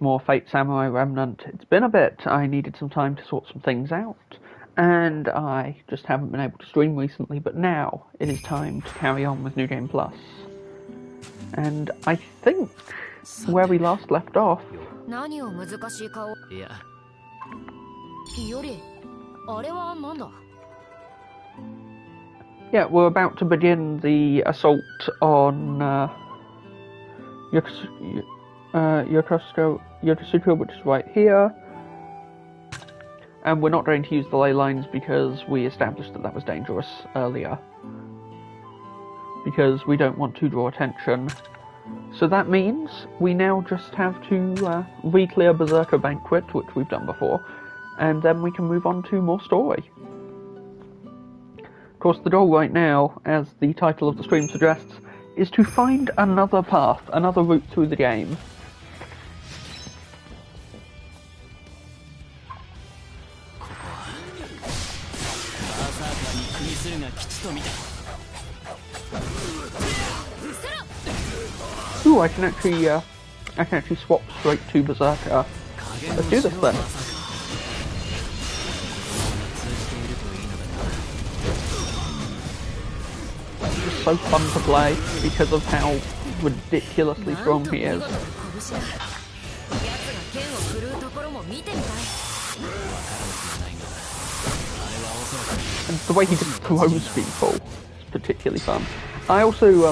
More Fate Samurai Remnant. It's been a bit. I needed some time to sort some things out, and I just haven't been able to stream recently, but now it is time to carry on with New Game Plus. And I think where we last left off... Yeah, we're about to begin the assault on Yokosuka, which is right here. And we're not going to use the ley lines because we established that that was dangerous earlier. Because we don't want to draw attention. So that means we now just have to re-clear Berserker Banquet, which we've done before, and then we can move on to more story. Of course, the goal right now, as the title of the stream suggests, is to find another path, another route through the game. Ooh, I can actually swap straight to Berserker. Let's do this then. It's so fun to play because of how ridiculously strong he is. And the way he just throws people is particularly fun. I also,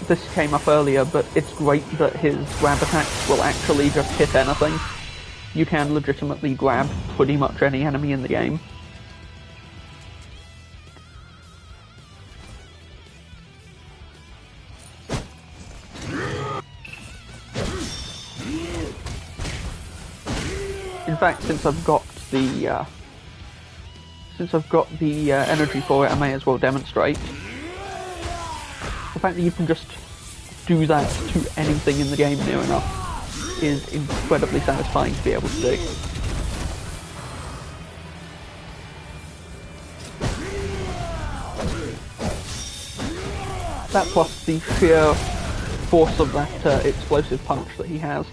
this came up earlier, but it's great that his grab attacks will actually just hit anything. You can legitimately grab pretty much any enemy in the game. In fact, since I've got the energy for it, I may as well demonstrate. The fact that you can just do that to anything in the game near enough is incredibly satisfying to be able to do. That plus the sheer force of that explosive punch that he has.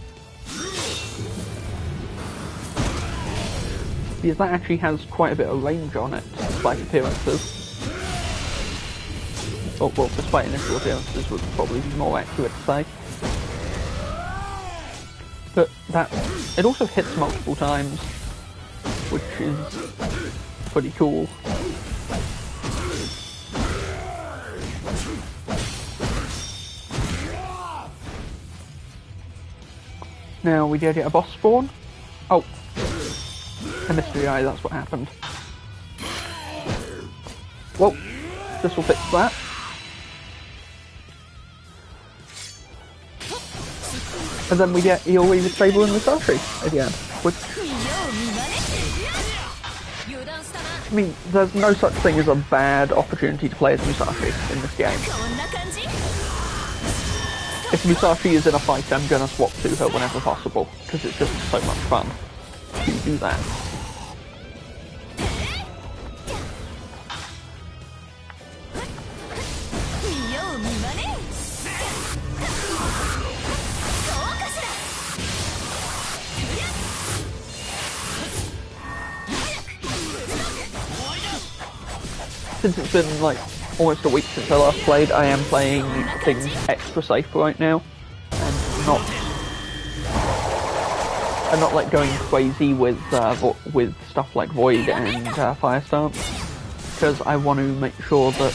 Because that actually has quite a bit of range on it, despite appearances. Oh, well, despite initial appearances would probably be more accurate to say. But it also hits multiple times, which is pretty cool. Now we did get a boss spawn. Oh, a mystery eye, that's what happened. Well, this will fix that. And then we get Iori the Stable and Musashi again, which... I mean, there's no such thing as a bad opportunity to play as Musashi in this game. If Musashi is in a fight, I'm gonna swap to her whenever possible, because it's just so much fun to do that. Since it's been like almost a week since I last played, I am playing things extra safe right now, and not like going crazy with stuff like Void and Fire Stance, because I want to make sure that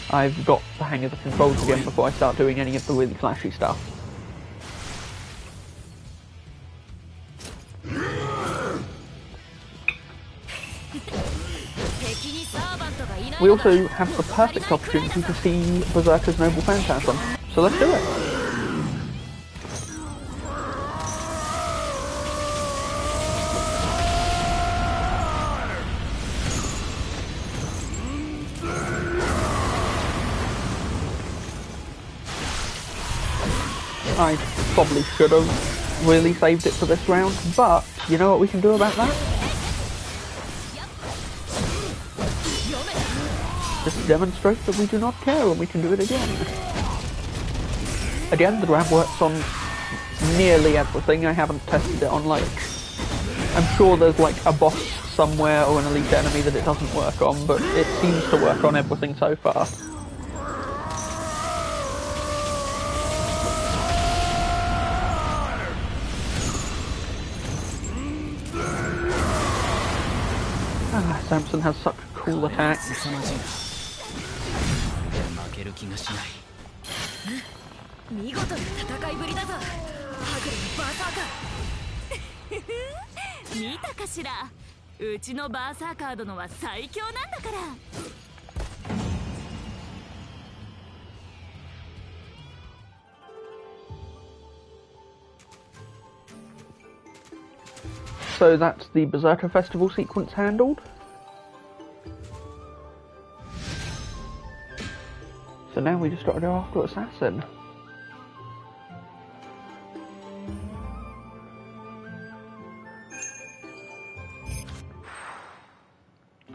I've got the hang of the controls again before I start doing any of the really flashy stuff. We also have the perfect opportunity to see Berserker's Noble Phantasm, so let's do it! I probably should have really saved it for this round, but you know what we can do about that? Just demonstrate that we do not care and we can do it again. Again, the grab works on nearly everything. I haven't tested it on, like... I'm sure there's, like, a boss somewhere or an elite enemy that it doesn't work on, but it seems to work on everything so far. Samson has such cool attacks. So that's the Berserker Festival sequence handled. So now we just got to go after Assassin.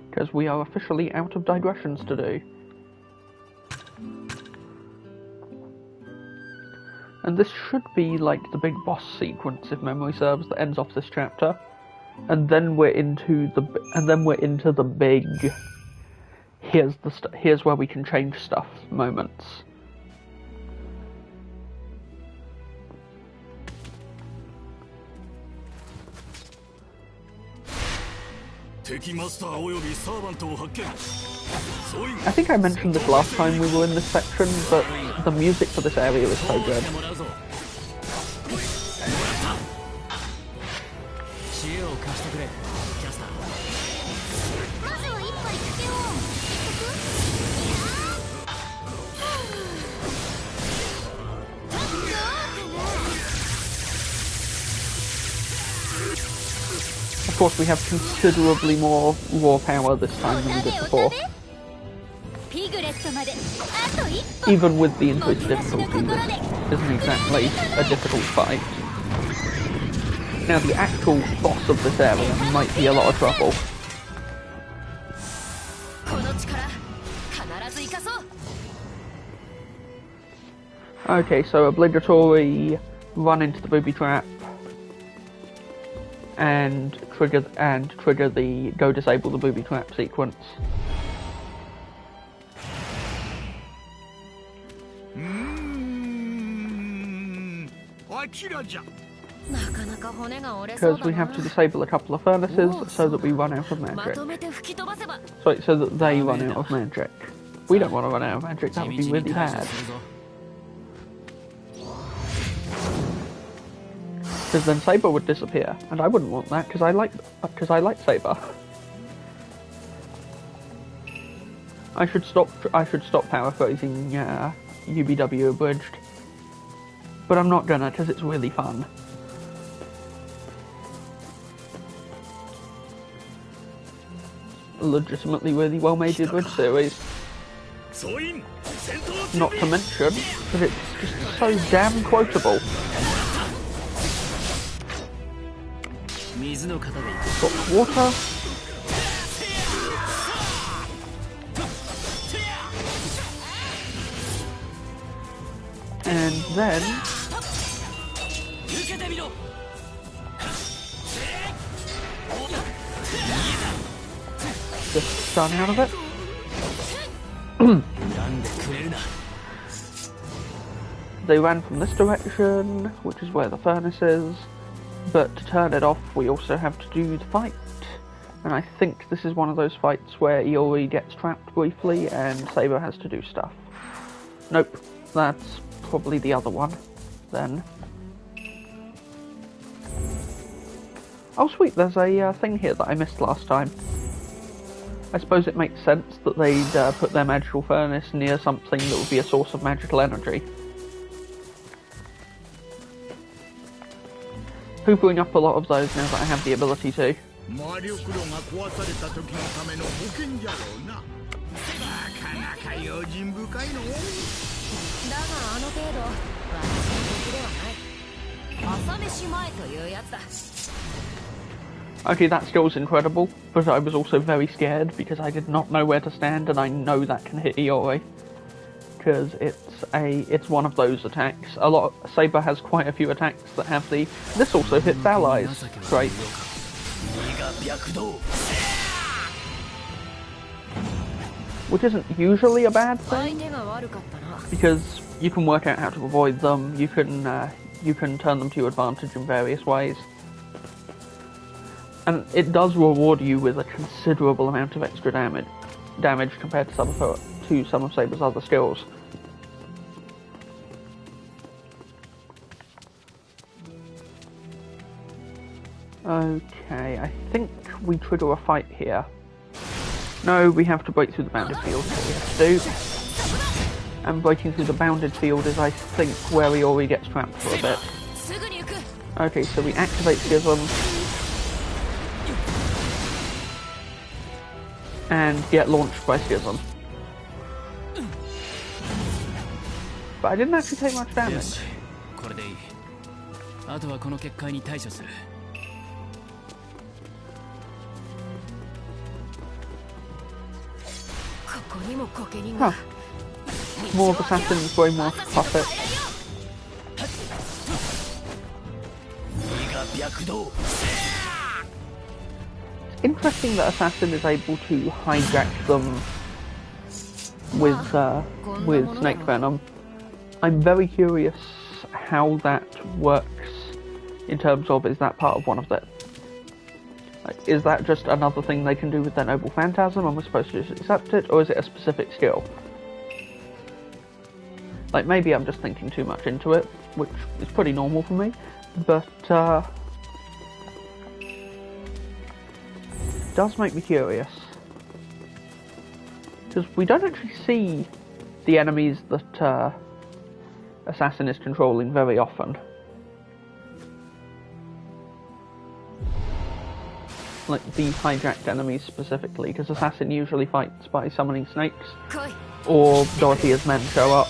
Because we are officially out of digressions to do. And this should be like the big boss sequence, if memory serves, that ends off this chapter. And then we're into the big here's where we can change stuff moments. I think I mentioned this last time we were in this section, but the music for this area is so good. Of course, we have considerably more raw power this time than we did before. Even with the increased difficulty, this isn't exactly a difficult fight. Now, the actual boss of this area might be a lot of trouble. Okay, so obligatory run into the booby trap. And trigger the go disable the booby trap sequence. Because we have to disable a couple of furnaces so that we run out of magic. Sorry, so that they run out of magic. We don't want to run out of magic, that would be really bad. Because then Saber would disappear, and I wouldn't want that because I like Saber. I should stop paraphrasing UBW abridged, but I'm not gonna because it's really fun. Legitimately really well made the abridged series. Not to mention that it's just so damn quotable. Got water. And then just stun out of it. They ran from this direction, which is where the furnace is. But to turn it off, we also have to do the fight. And I think this is one of those fights where Iori gets trapped briefly and Saber has to do stuff. Nope, that's probably the other one, then. Oh sweet, there's a thing here that I missed last time. I suppose it makes sense that they'd put their magical furnace near something that would be a source of magical energy. Hoovering up a lot of those now that I have the ability to. Okay, that skill's incredible, but I was also very scared because I did not know where to stand, and I know that can hit Iori. because it's one of those attacks. Saber has quite a few attacks that have the. This also hits allies. Great. Which isn't usually a bad thing, because you can work out how to avoid them. You can turn them to your advantage in various ways. And it does reward you with a considerable amount of extra damage compared to some of Saber's other skills. Okay, I think we trigger a fight here. No, we have to break through the bounded field, is what we have to do. And breaking through the bounded field is, I think, where Iori gets trapped for a bit. Okay, so we activate Schism. And get launched by Schism. But I didn't actually take much damage. Huh. More of Assassin's way more puppet. Interesting that Assassin is able to hijack them with Snake Venom. I'm very curious how that works in terms of, is that part of one of their... Like, is that just another thing they can do with their Noble Phantasm and we're supposed to just accept it, or is it a specific skill? Like, maybe I'm just thinking too much into it, which is pretty normal for me, but it does make me curious. Because we don't actually see the enemies that Assassin is controlling very often. Like the hijacked enemies specifically, because Assassin usually fights by summoning snakes, or Dorothea's men show up.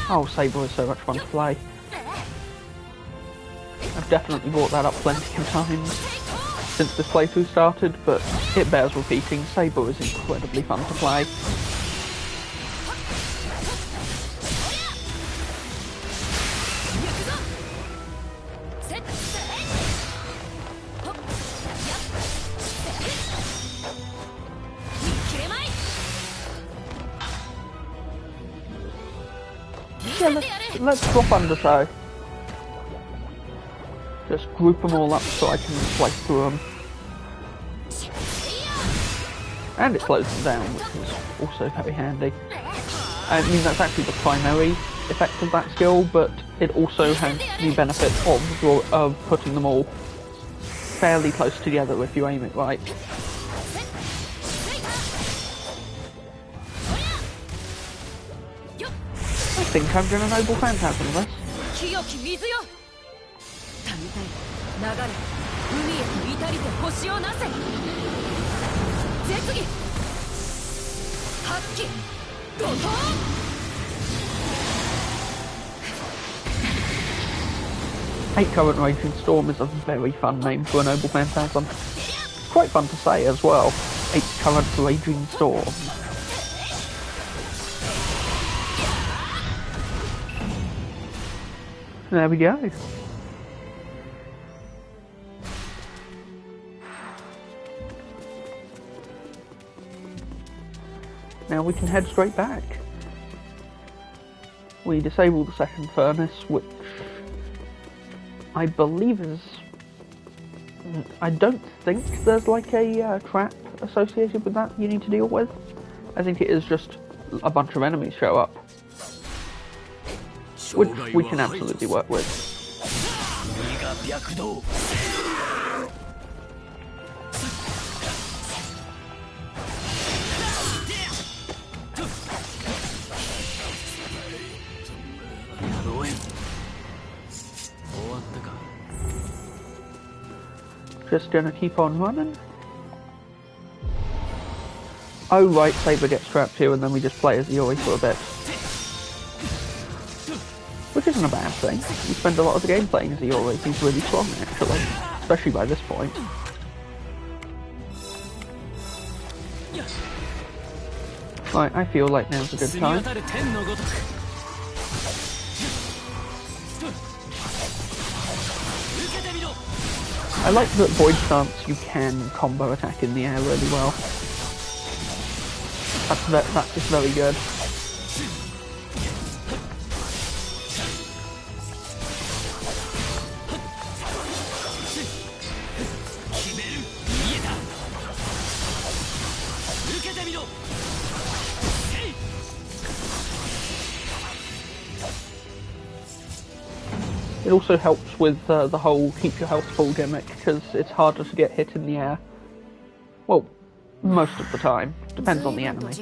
Oh, Saber is so much fun to play. I've definitely brought that up plenty of times since this playthrough started, but it bears repeating. Saber is incredibly fun to play. Yeah, let's drop Undertow. Just group them all up so I can slice through them. And it slows them down, which is also very handy. I mean, that's actually the primary effect of that skill, but it also has the benefit of putting them all fairly close together if you aim it right. I think I'm gonna Noble Phantasm this. Eight Current Raging Storm is a very fun name for a Noble Phantasm. Quite fun to say as well. 8 Current Raging Storm. There we go. Now we can head straight back. We disable the second furnace, which I believe is... I don't think there's like a trap associated with that you need to deal with. I think it is just a bunch of enemies show up, which we can absolutely work with. Just gonna keep on running. Oh right, Saber gets trapped here and then we just play as Iori for a bit. Which is isn't a bad thing. You spend a lot of the game playing as Iori. He's really strong, actually, especially by this point. Right, I feel like now's a good time. I like that Void Stance you can combo attack in the air really well. That's just very good. It also helps with the whole keep your health full gimmick, because it's harder to get hit in the air. Well, most of the time. Depends on the enemy.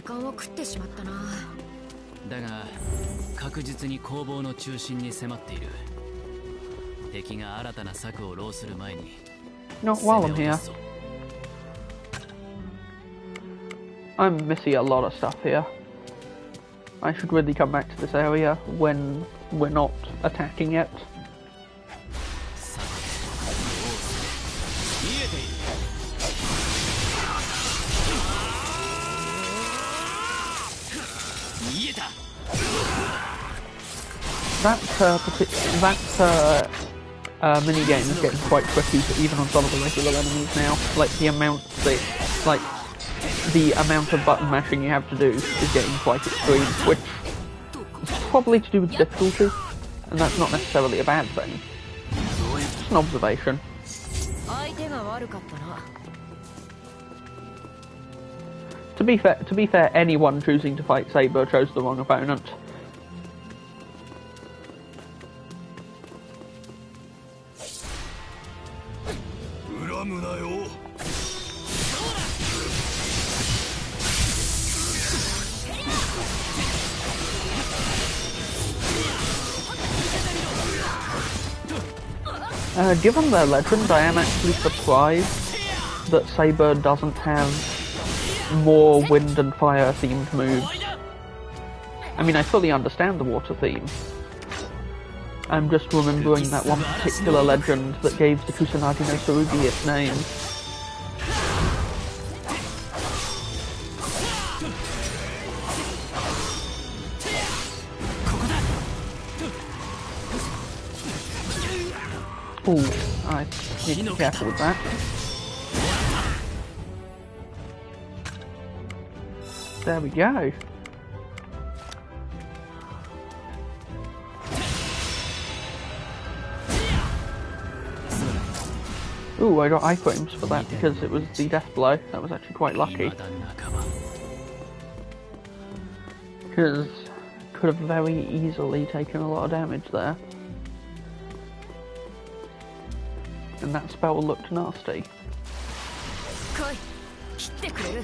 Not while I'm here. I'm missing a lot of stuff here. I should really come back to this area when we're not attacking it. That mini-game is getting quite tricky, even on some of the regular enemies now. Like, the amount of button mashing you have to do is getting quite extreme, which is probably to do with difficulty, and that's not necessarily a bad thing. Just an observation. To be fair, anyone choosing to fight Saber chose the wrong opponent. Given their legend, I am actually surprised that Saber doesn't have more wind and fire themed moves. I mean, I fully understand the water theme. I'm just remembering that one particular legend that gave the Kusanagi no Tsurugi its name. Ooh, I need to be careful with that. There we go. Ooh, I got iframes for that because it was the death blow. That was actually quite lucky. Because could have very easily taken a lot of damage there. And that spell looked nasty.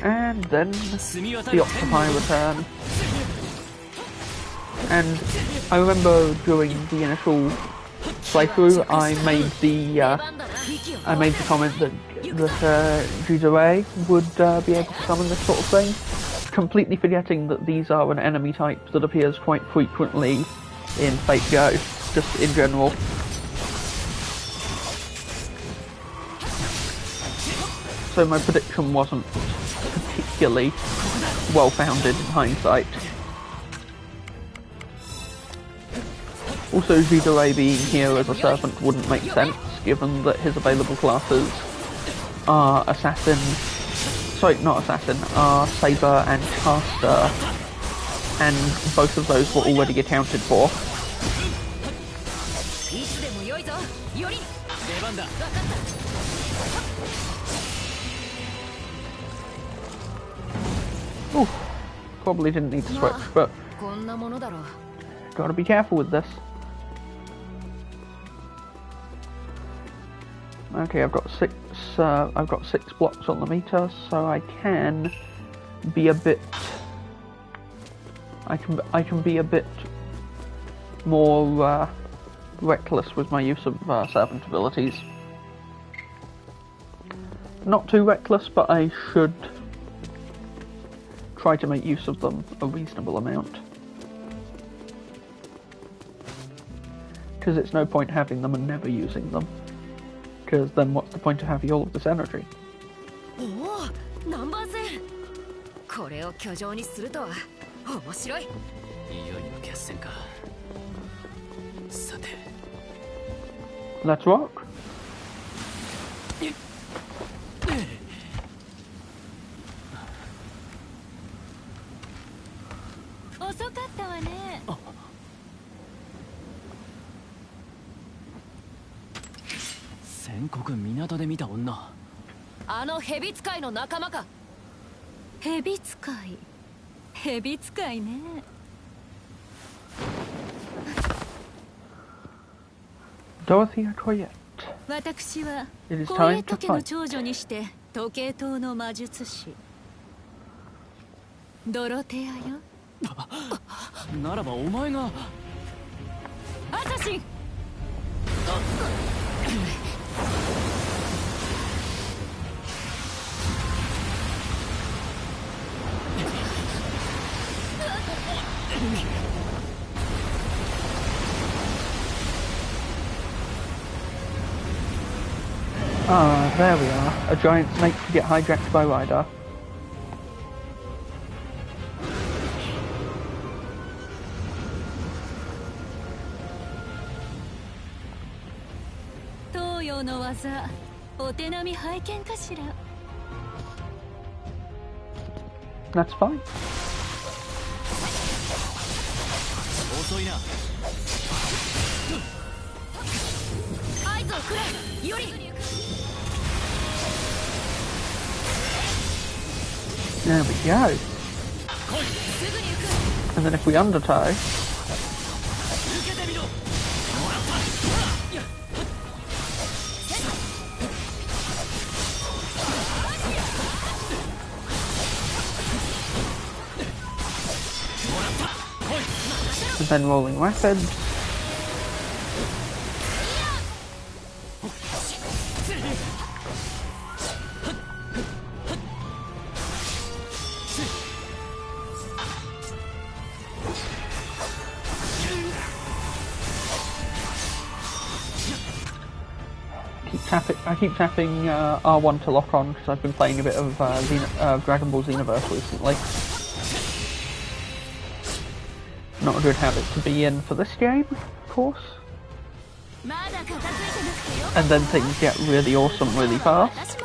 And then the Octopi return. And I remember during the initial playthrough, I made the comment that Jidore would be able to summon this sort of thing, completely forgetting that these are an enemy type that appears quite frequently in Fate Go, just in general. So my prediction wasn't particularly well-founded in hindsight. Also, Jidore being here as a servant wouldn't make sense, given that his available classes are Assassin... Sorry, not Assassin, are Saber and Caster, and both of those were already accounted for. Ooh, probably didn't need to switch, but gotta be careful with this. Okay, I've got six blocks on the meter, so I can be a bit. I can be a bit more reckless with my use of servant abilities. Not too reckless, but I should try to make use of them a reasonable amount. Because it's no point having them and never using them. Because then what's the point of having all of this energy? ナンバー戦これを居城にするとは面白い。いよいよ決戦か。さて Let's rock. 遅かったわね。先刻港で見た女。あの蛇使いの仲間か。蛇使い。蛇使いね。Dorothea Toyette. 私は It is 光 time 栄 to 時計の fight. 長女にして時計塔の魔術師ドロテアよ。ならばお前がアサシン。Ah, there we are. A giant snake to get hijacked by Ryder. 東洋の技、お手並み拝見かしら。That's fine. 遅いな。合図をくれ、より。There we go. And then if we undertow... And then rolling rapids. I keep tapping R1 to lock on because I've been playing a bit of Dragon Ball Xenoverse recently. Not a good habit to be in for this game, of course. And then things get really awesome really fast.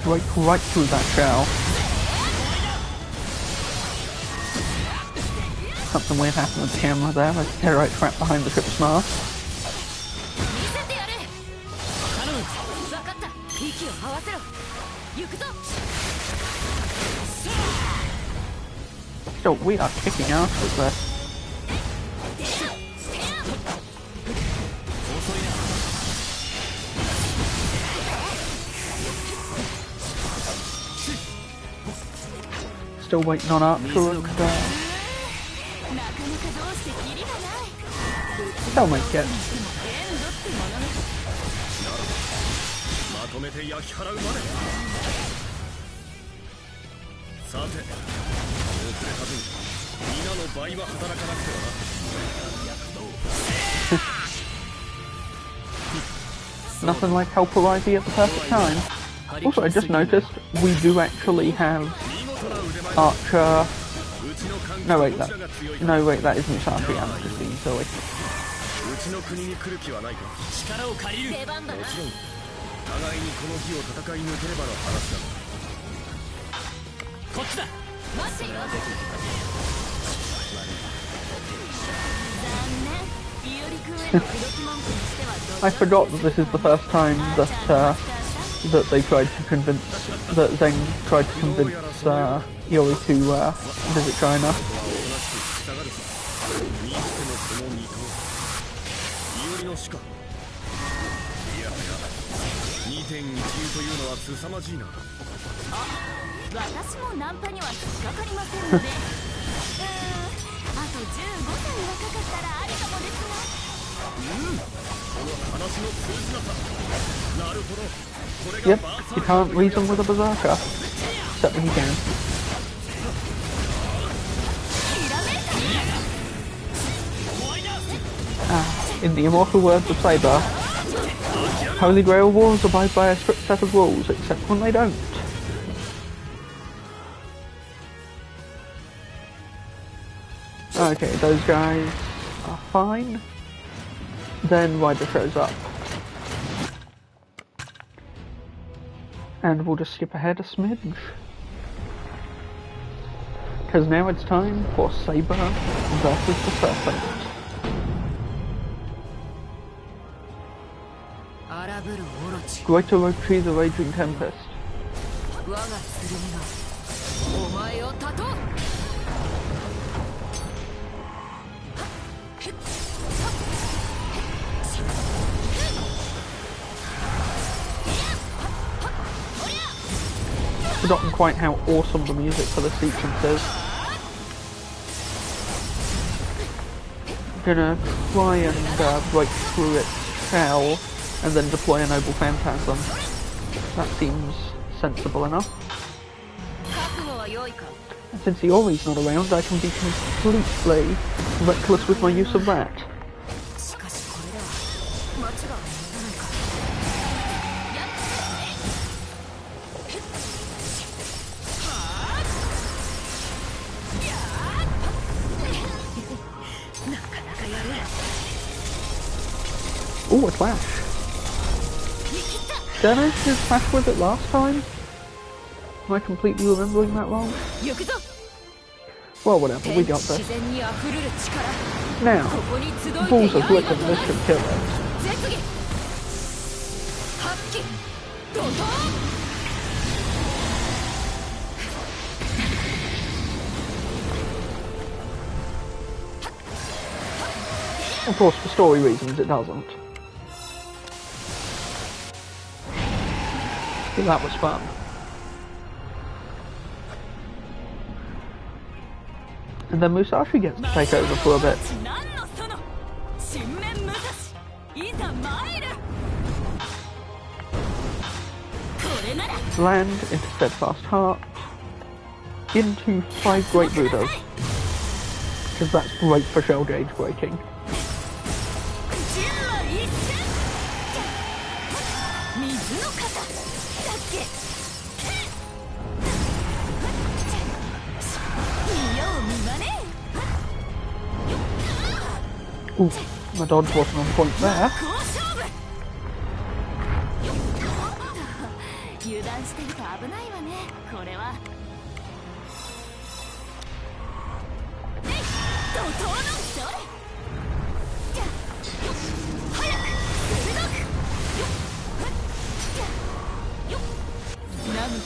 Break right through that shell. Something weird happened with the camera there. There's a terrorite trapped behind the ship's mast. So we are kicking ass with this. Still waiting on Archer and they'll make it. Nothing like help Ivy at the perfect time. Also, I just noticed we do actually have Archer. No wait, that isn't Sashi. I'm just being silly. I forgot that this is the first time that that they tried to convince, that Zane tried to convince Yori to visit China. 私もナンパには引っかかりませんのであと15歳若かったらありかもですがこの話の通じなさなるほどこれ Yep, が you can't reason with a berserker. Except when you can. In the immortal words of Saber, Holy Grail wars abide by a strict set of rules, except when they don't. Okay, those guys are fine. Then Ryder shows up. And we'll just skip ahead a smidge. Because now it's time for Saber versus the Serpent. Greater Orochi, the Raging Tempest. Forgotten quite how awesome the music for the sequence is. Gonna try and break through its shell and then deploy a Noble Phantasm. That seems sensible enough. And since Iori's not around, I can be completely reckless with my use of that. Ooh, a flash. Did I manage to flash with it last time? Am I completely remembering that wrong? Well, whatever, we got this. Now, balls of glitter, this should kill it. Of course, for story reasons, it doesn't. But that was fun. And then Musashi gets to take over for a bit. Land into Steadfast Heart, into 5 Great Buddhas, because that's great for shell gauge breaking. Ooh, my dodge wasn't on point there.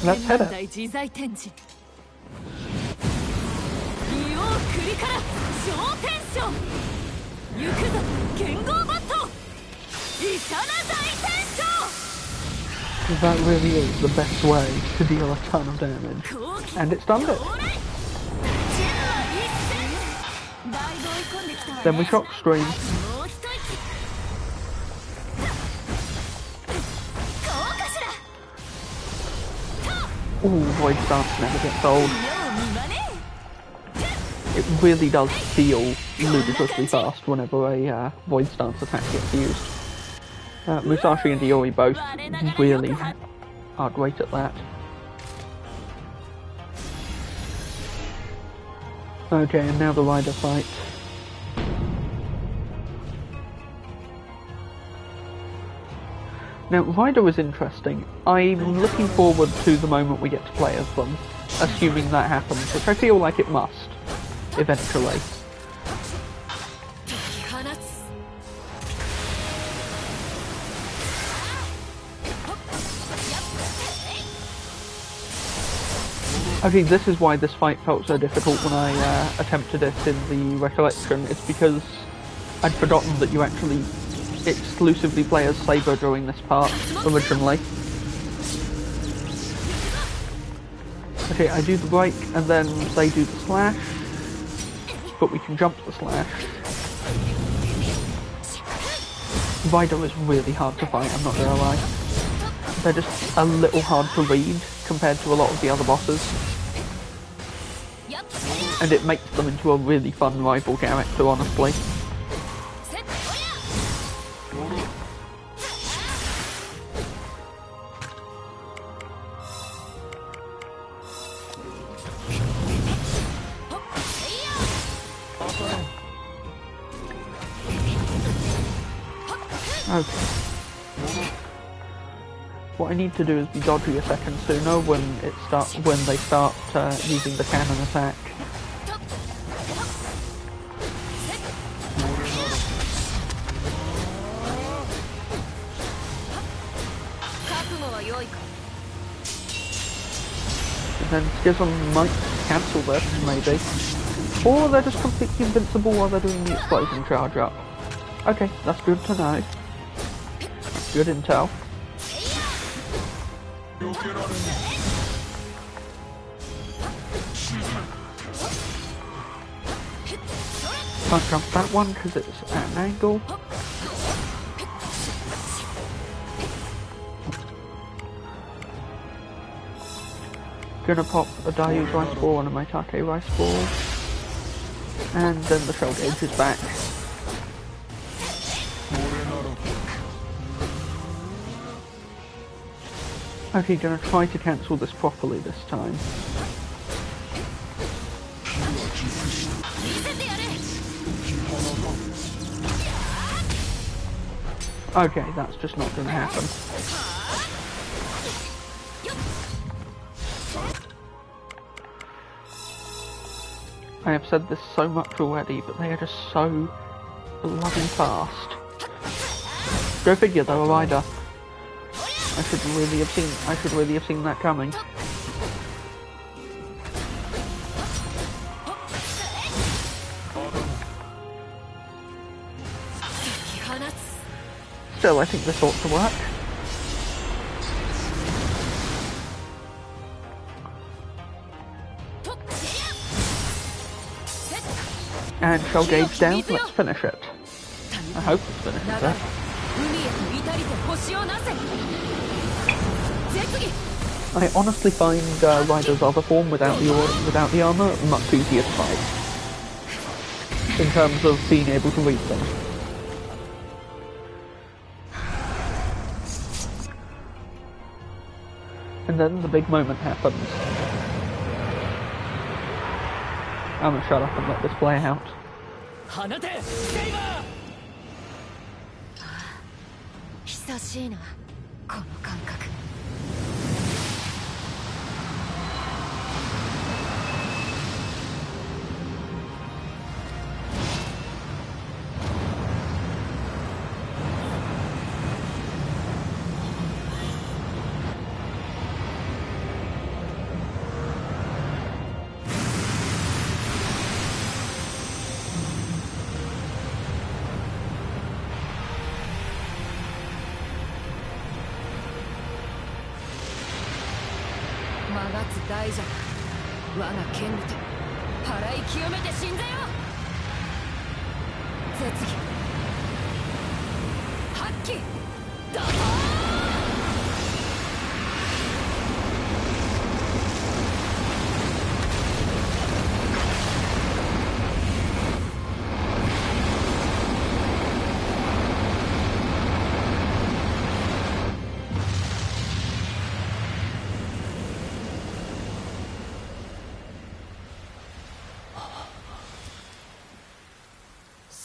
Let's hit it. That really is the best way to deal a ton of damage. And it's done it. Then we shock stream. Ooh, Void Stance never gets old. It really does feel ludicrously fast whenever a Void Stance attack gets used. Musashi and Iori both really are great at that. Okay, and now the Rider fight. Now, Rider was interesting. I'm looking forward to the moment we get to play as them, assuming that happens, which I feel like it must, eventually. Okay, this is why this fight felt so difficult when I attempted it in the recollection. It's because I'd forgotten that you actually exclusively play as Saber during this part originally. Okay, I do the break, and then they do the slash, but we can jump the slash. Rider is really hard to fight, I'm not gonna lie. They're just a little hard to read compared to a lot of the other bosses. And it makes them into a really fun rival character, honestly. Okay. What I need to do is be dodgy a second sooner when they start using the cannon attack. And then Schism might cancel this, maybe. Or they're just completely invincible while they're doing the explosion charge up. Okay, that's good to know. Good intel. Can't jump that one because it's at an angle. Gonna pop a Daiu's rice ball and a Maitake rice ball. And then the shell gauge is back. Okay, gonna try to cancel this properly this time. Okay, that's just not gonna happen. I have said this so much already, but they are just so bloody fast. Go figure, they're a rider. I should really have seen that coming. Still, I think this ought to work. And shell gauge down, let's finish it. I hope it's finishes it. I honestly find Rider's other form without the armor much easier to fight. In terms of being able to read them. And then the big moment happens. I'm gonna shut up and let this play out.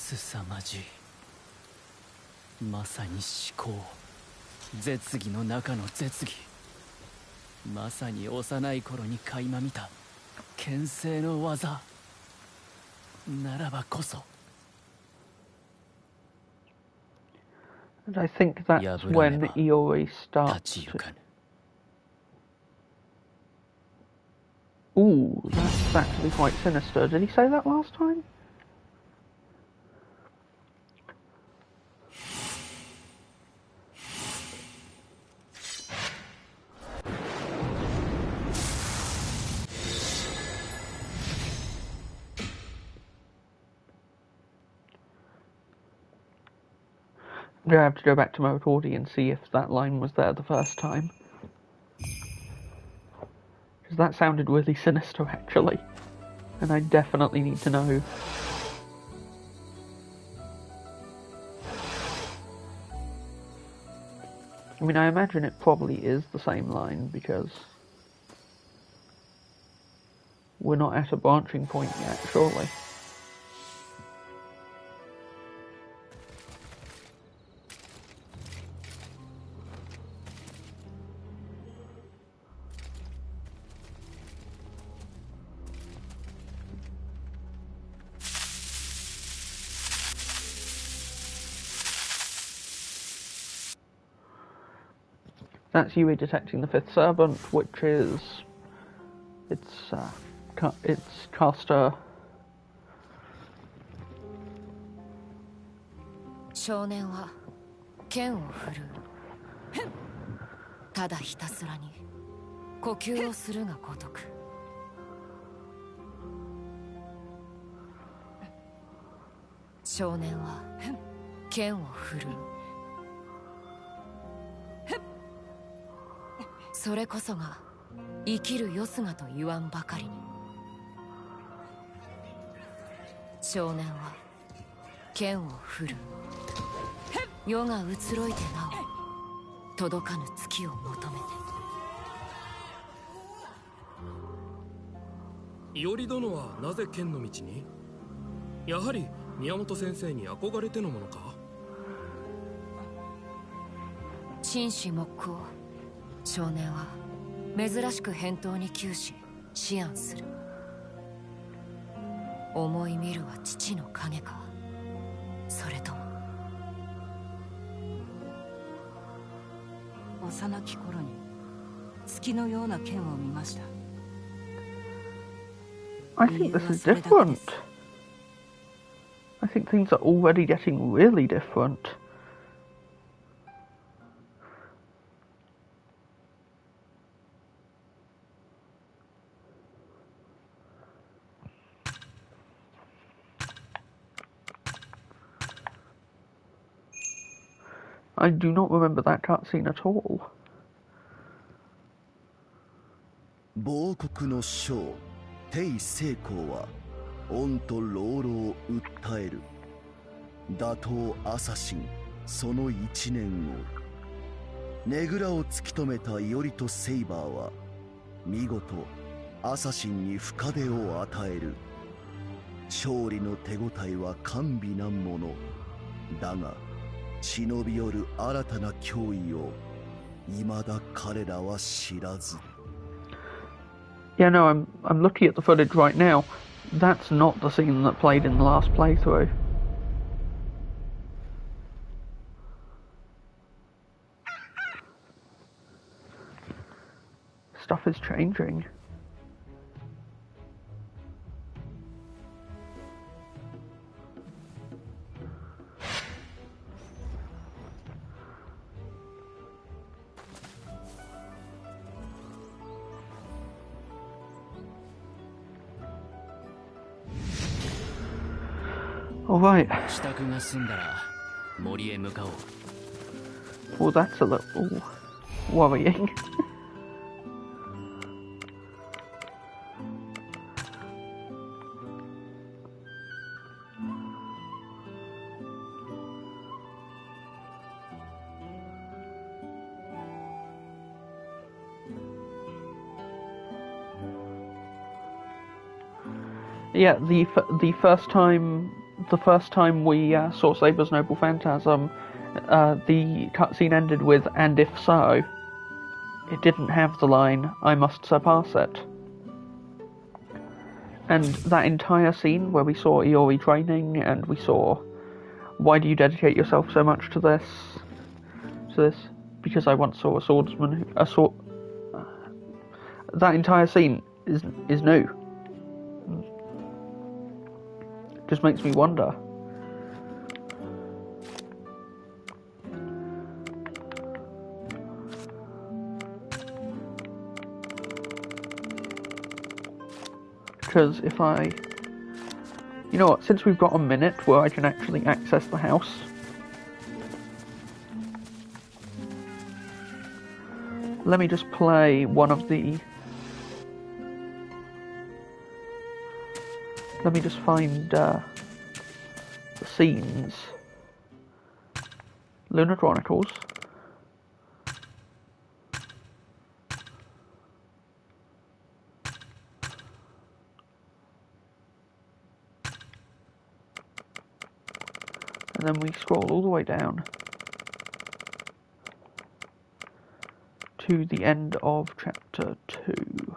凄まじい。まさに思考、絶技の中の絶技。まさに幼い頃に垣間見た剣聖の技ならばこそ。 And I think that's when Iori starts to... Ooh, that's actually quite sinister. Did he say that last time? I have to go back to Motordi and see if that line was there the first time. Because that sounded really sinister, actually. And I definitely need to know. I mean, I imagine it probably is the same line, because we're not at a branching point yet, surely. That's Yui detecting the fifth servant, which is it's caster. 少年は剣を振るう。ただひたすらに呼吸をするが如く。少年は剣を振るう。それこそが生きるよすがと言わんばかりに。少年は剣を振るう。夜が移ろいてなお届かぬ月を求めて。伊織殿はなぜ剣の道に？やはり宮本先生に憧れてのものか？紳士木工。少年は珍しく返答に窮し思案する。思い見るは父の影か、それとも。幼き頃に月のような剣を見ました。 I think this is different. I think things are already getting really different. I do not remember that cutscene at all. 亡国の将帝成功は恩と老々を訴える。打倒アサシンその1年後、ねぐらを突き止めたイオリとセイバーは見事アサシンに深手を与える。勝利の手応えは甘美なものだが、忍び寄る新たな脅威を未だ彼らは知らず。 Yeah, no, I'm looking at the footage right now. That's not the scene that played in the last playthrough. Stuff is changing. Alright. 支度が済んだら森へ向かおう。 Well, that's a little worrying. Yeah, the first time we saw Saber's Noble Phantasm, the cutscene ended with "and if so." It didn't have the line "I must surpass it." And that entire scene where we saw Iori training and we saw, "Why do you dedicate yourself so much to this?" Because I once saw a swordsman. That entire scene is new. Just makes me wonder. Because if I... You know what, since we've got a minute where I can actually access the house, let me just play one of the... Let me just find the scenes. Lunar Chronicles. And then we scroll all the way down to the end of chapter 2.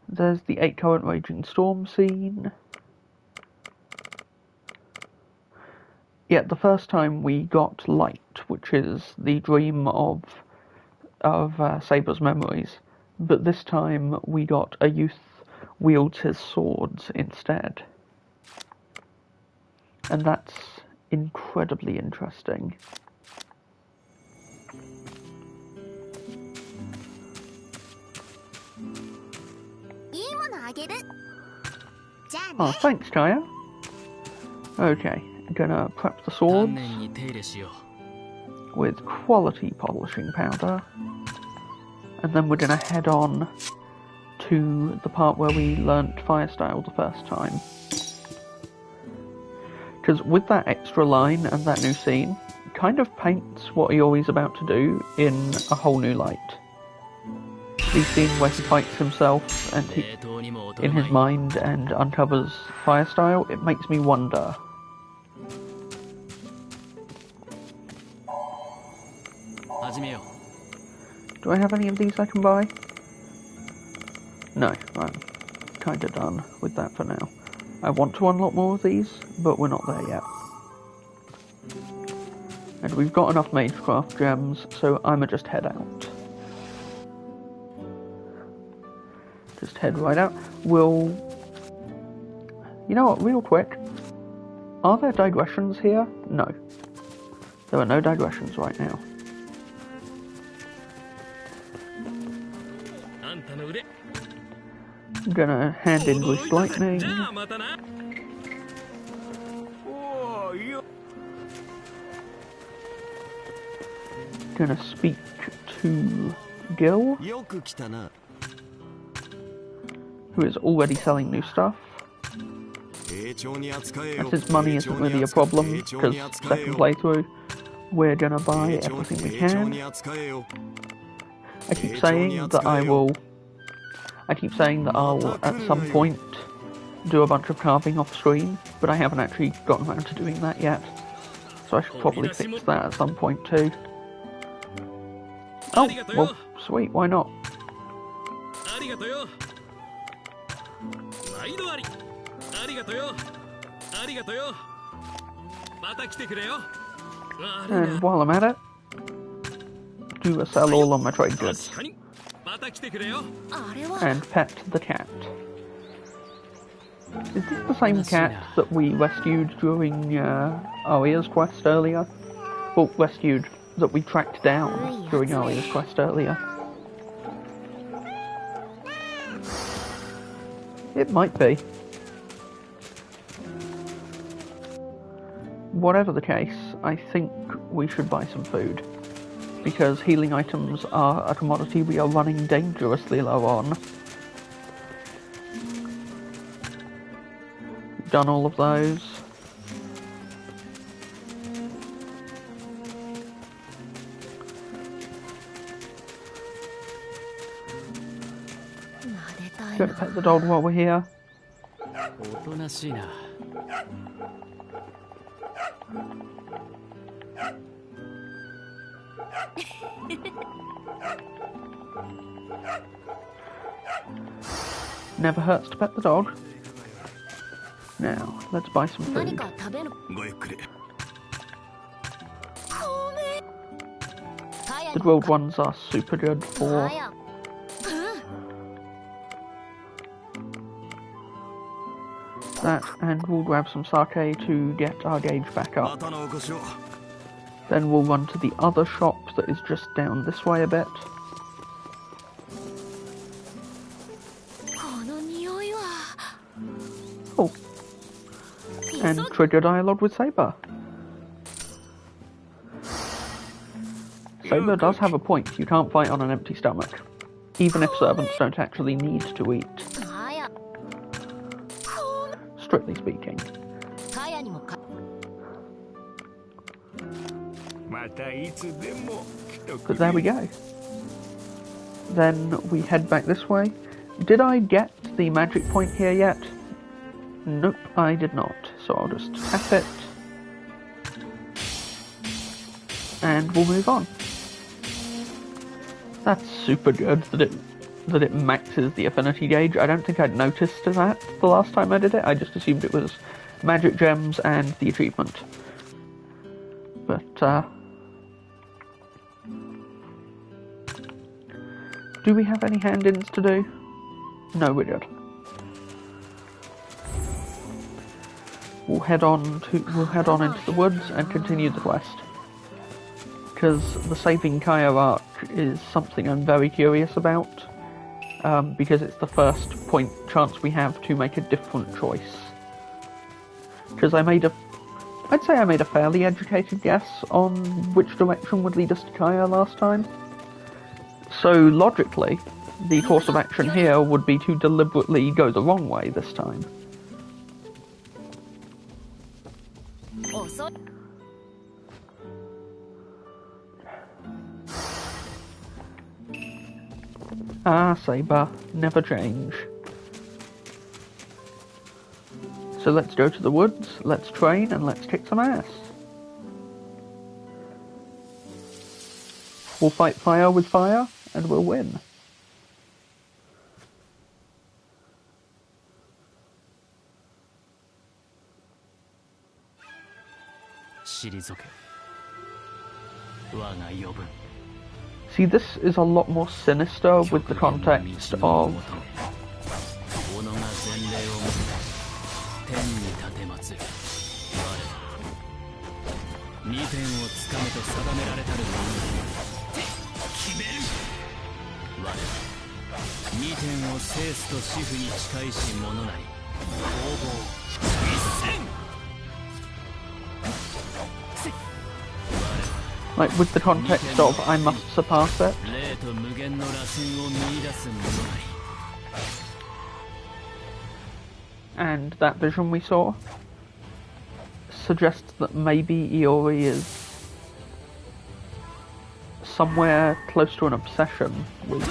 There's the 8 current raging storm scene. Yeah, the first time we got light, which is the dream of Saber's memories, but this time we got a youth wields his swords instead. And that's incredibly interesting. Oh, thanks, Kaya. Okay, I'm gonna prep the swords with quality polishing powder, and then we're gonna head on to the part where we learnt Fire Style the first time. Because with that extra line and that new scene, it kind of paints what Iori's about to do in a whole new light. The scene where he fights himself and in his mind and uncovers Fire Style, it makes me wonder. Do I have any of these I can buy? No, I'm kinda done with that for now. I want to unlock more of these, but we're not there yet. And we've got enough Magecraft gems, so I'ma just head out. Just head right out. We'll... You know what, real quick. Are there digressions here? No. There are no digressions right now. I'm gonna hand in Greased Lightning. Gonna speak to Gil, who is already selling new stuff. And since money isn't really a problem, because second playthrough, we're gonna buy everything we can. I keep saying that I'll at some point do a bunch of carving off screen, but I haven't actually gotten around to doing that yet. So I should probably fix that at some point too. Oh, well, sweet, why not? And while I'm at it, do a sell all on my trade goods. And pet the cat. Is this the same cat that we rescued during Aria's quest earlier? Well, rescued, that we tracked down during Aria's quest earlier. It might be. Whatever the case, I think we should buy some food. Because healing items are a commodity we are running dangerously low on. Done all of those. Gonna pet the dog while we're here. Never hurts to pet the dog. Now, let's buy some food. The grilled ones are super good for... that, and we'll grab some sake to get our gauge back up. Then we'll run to the other shop that is just down this way a bit. and trigger dialogue with Saber. Saber does have a point. You can't fight on an empty stomach, even if servants don't actually need to eat. Strictly speaking. But there we go. Then we head back this way. Did I get the magic point here yet? Nope, I did not. So I'll just tap it. And we'll move on. That's super good that it maxes the affinity gauge. I don't think I'd noticed that the last time I did it. I just assumed it was magic gems and the achievement. But, do we have any hand-ins to do? No, we don't. We'll head on into the woods and continue the quest. Because the saving Kaya arc is something I'm very curious about. Because it's the first chance we have to make a different choice. Because I'd say I made a fairly educated guess on which direction would lead us to Kaya last time. So logically, the course of action here would be to deliberately go the wrong way this time. Ah, Saber, never change. So let's go to the woods, let's train, and let's kick some ass. We'll fight fire with fire, and we'll win. See, this is a lot more sinister with the context of like with the context of I must surpass it. And that vision we saw suggests that maybe Iori is somewhere close to an obsession with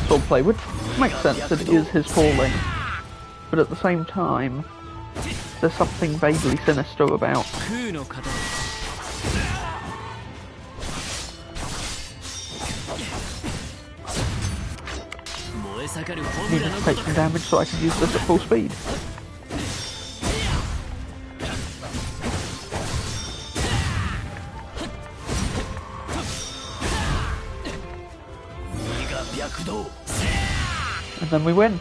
swordplay, which makes sense, it is his calling. But at the same time, there's something vaguely sinister about needing to take some damage so I can use this at full speed. And then we win.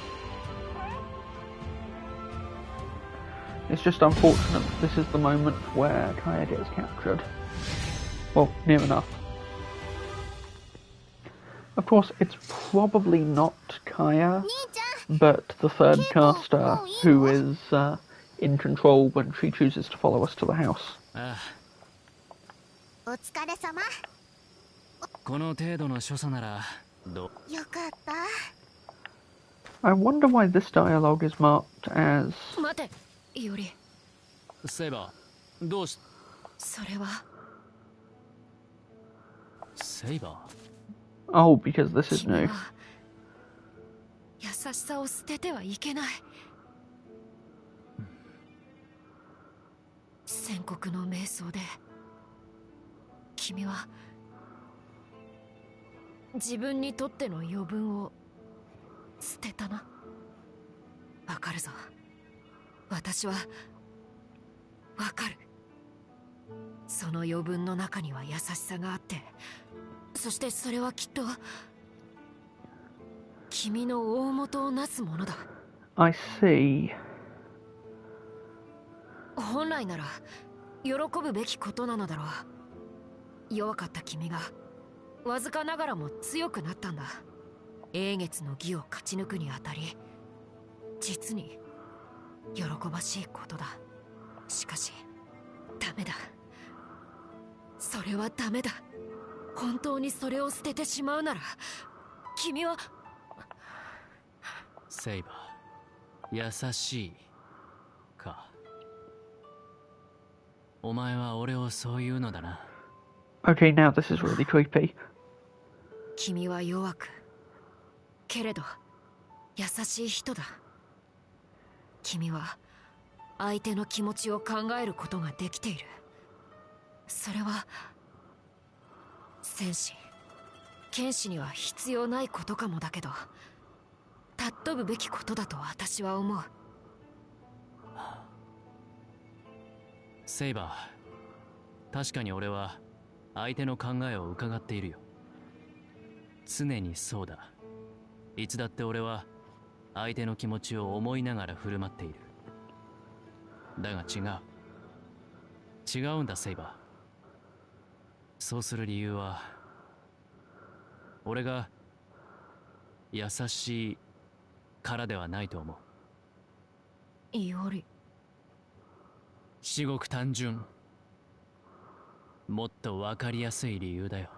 It's just unfortunate that this is the moment where Kaya gets captured. Well, near enough. Of course, it's probably not Kaya, but the third caster who is in control when she chooses to follow us to the house. I wonder why this dialogue is marked as... Saber, Saber? Oh, because this is new. I see. 本来なら喜ぶべきことなのだろう。弱かった君がわずかながらも強くなったんだ。英月の義を勝ち抜くにあたり、実に喜ばしいことだ。しかしダメだ。それはダメだ。本当にそれを捨ててしまうなら君は。セイバー、優しいか。お前は俺をそう言うのだな。 Okay, now this is really creepy. 君は弱くけれど優しい人だ。君は相手の気持ちを考えることができている。それは戦士剣士には必要ないことかもだけど尊ぶべきことだと私は思う。セイバー、確かに俺は相手の考えを伺っているよ。常にそうだ。いつだって俺は相手の気持ちを思いながら振る舞っている。だが違うんだセイバー。そうする理由は俺が優しいからではないと思う。いおり。至極単純、もっと分かりやすい理由だよ。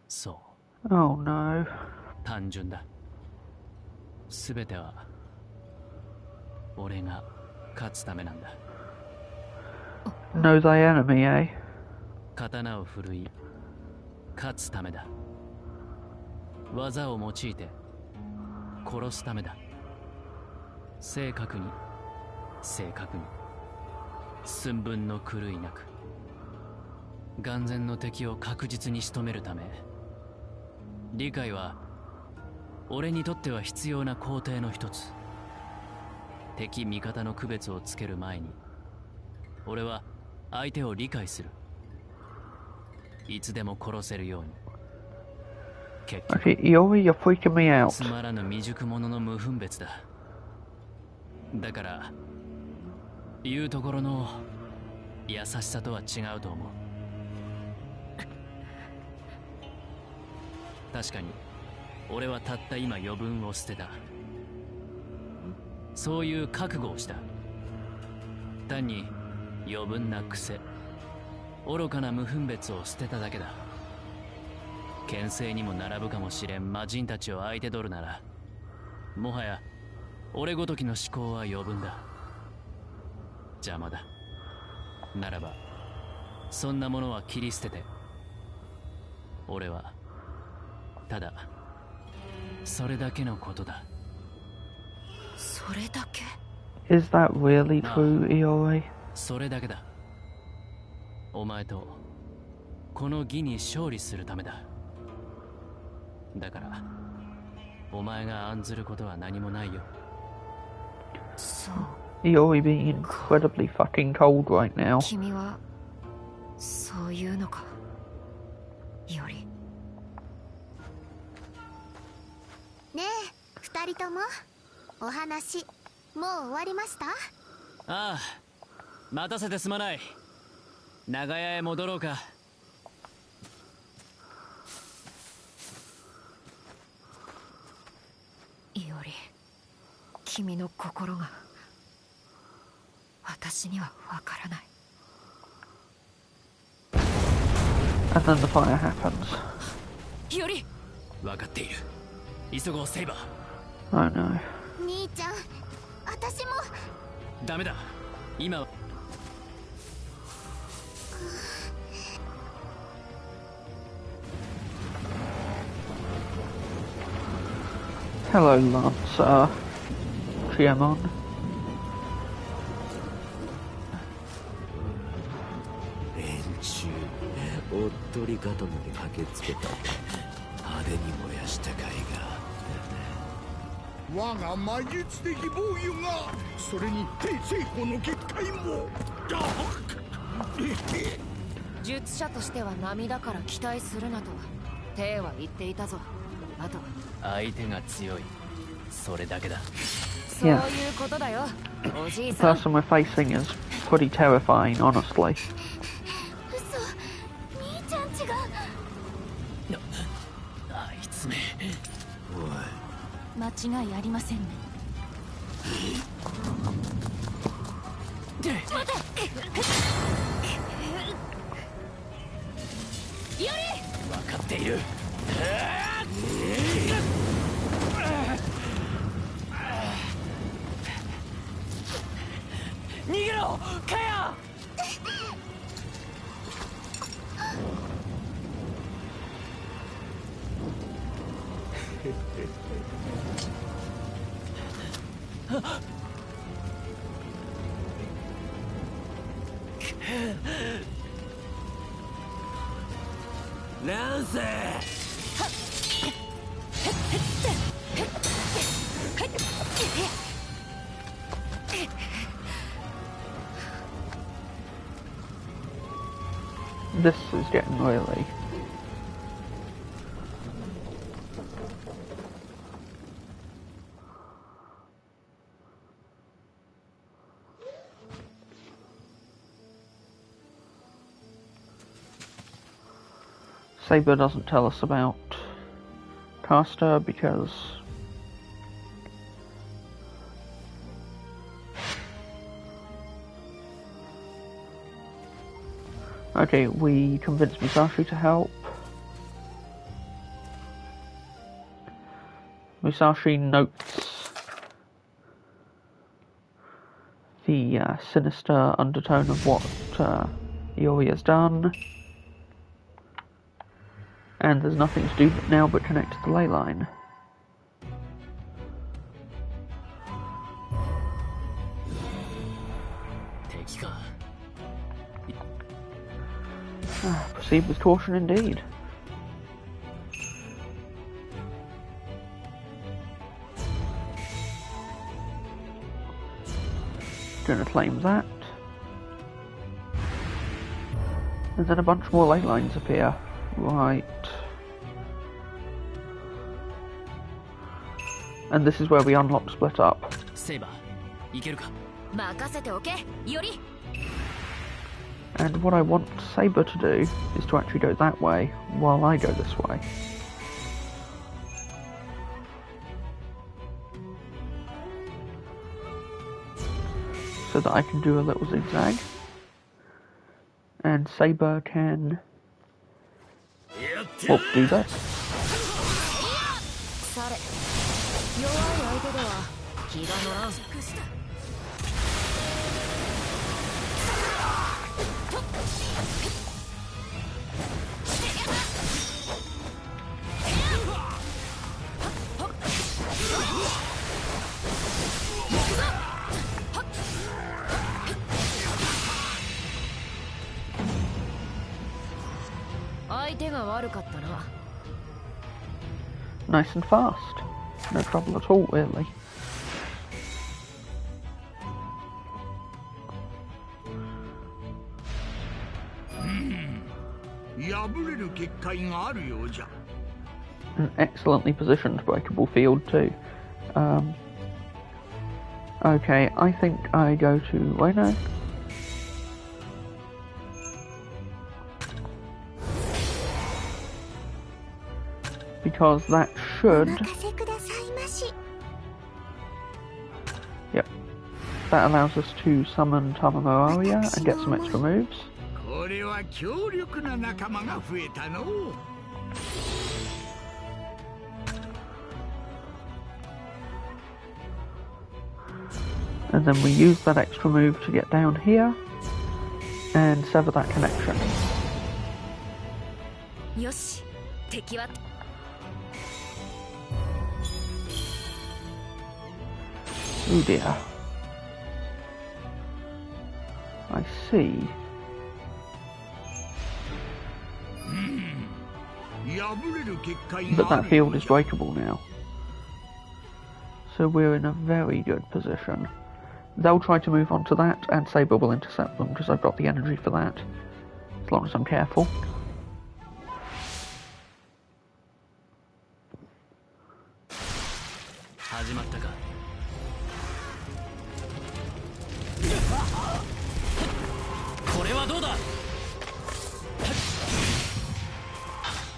そう Oh no. 単純だ。すべては俺が勝つためなんだ。 Know thy enemy, eh? 刀を振るい勝つためだ。技を用いて殺すためだ。正確に寸分の狂いなく眼前の敵を確実に仕留めるため。理解は俺にとっては必要な工程の一つ。敵味方の区別をつける前に俺は相手を理解する。いつでも殺せるように。結局 Okay, Iori, you're freaking me out. つまらぬ未熟者の無分別だ。だから言うところの優しさとは違うと思う。確かに俺はたった今余分を捨てた。そういう覚悟をした。単に余分な癖、愚かな無分別を捨てただけだ。牽制にも並ぶかもしれん魔人たちを相手取るなら、もはや俺ごときの思考は余分だ。邪魔だ。ならばそんなものは切り捨てて、俺はただそれだけのことだ。それだけ。 Is that really true, Iori? それだけだ。お前とこの義に勝利するためだ。だからお前が案ずることは何もないよ。そう。 Iori being incredibly fucking cold right now. 君はそういうのか、いおり。ねえ二人ともお話もう終わりました？ああ、待たせてすまない。長屋へ戻ろうか。いおり、君の心が私にはわからない。 And then the fire happens. いおり。分かっている。急ごうセイバー。 Oh no. 兄ちゃん、私も。ダメだ。今は Hello, Lancer. Fiamon. 連中おっとり刀で駆けつけた。派手に燃やした甲斐が。我が魔術的防御が、それに帝政府の結界も。術者としては波だから期待するなと帝は言っていたぞ。あと相手が強い、それだけだ。そういうことだよ、おじい The さん。 person we're facing is pretty terrifying, honestly. 嘘、兄ちゃんちが。あいつめ。おい、間違いありませんね。分かっている。逃げろカヤ。ランス。This is getting really... Saber doesn't tell us about Caster because okay, we convinced Musashi to help. Musashi notes the sinister undertone of what Iori has done. And there's nothing to do now but connect to the ley line. Proceed with caution indeed. Gonna claim that. And then a bunch more ley lines appear. Right. And this is where we unlock Split Up. And what I want Saber to do is to actually go that way while I go this way. So that I can do a little zigzag. And Saber can... well, do that. Nice and fast. No trouble at all, really. An excellently positioned breakable field too. Okay, I think I go to Reno. Because that should... yep. That allows us to summon Tamamuraria and get some extra moves. And then we use that extra move to get down here and sever that connection. Oh dear. I see. But that field is breakable now. So we're in a very good position. They'll try to move on to that, and Saber will intercept them because I've got the energy for that. As long as I'm careful.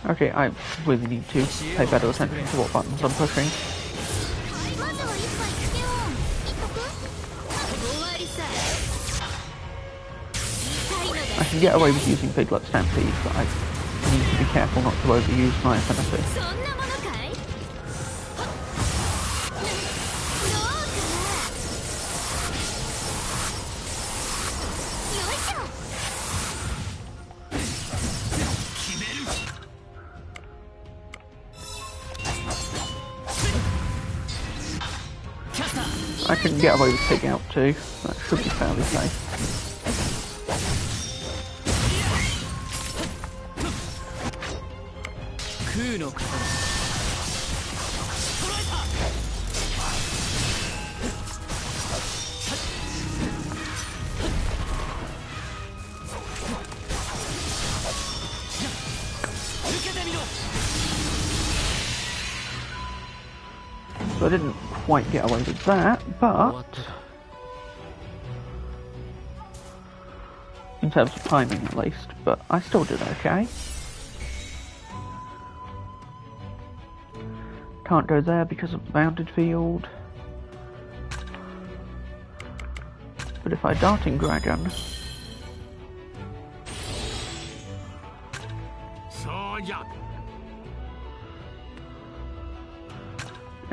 Okay, I really need to pay better attention to what buttons I'm pushing. I can get away with using Piglet Stampede, but I need to be careful not to overuse my affinity. そんなものかい？どうかな？よいしょ。 I can get away with Pig Out too. That should be fairly safe. So I didn't quite get away with that, but in terms of timing at least, but I still did okay. Can't go there because of the bounded field. But if I Darting Dragon,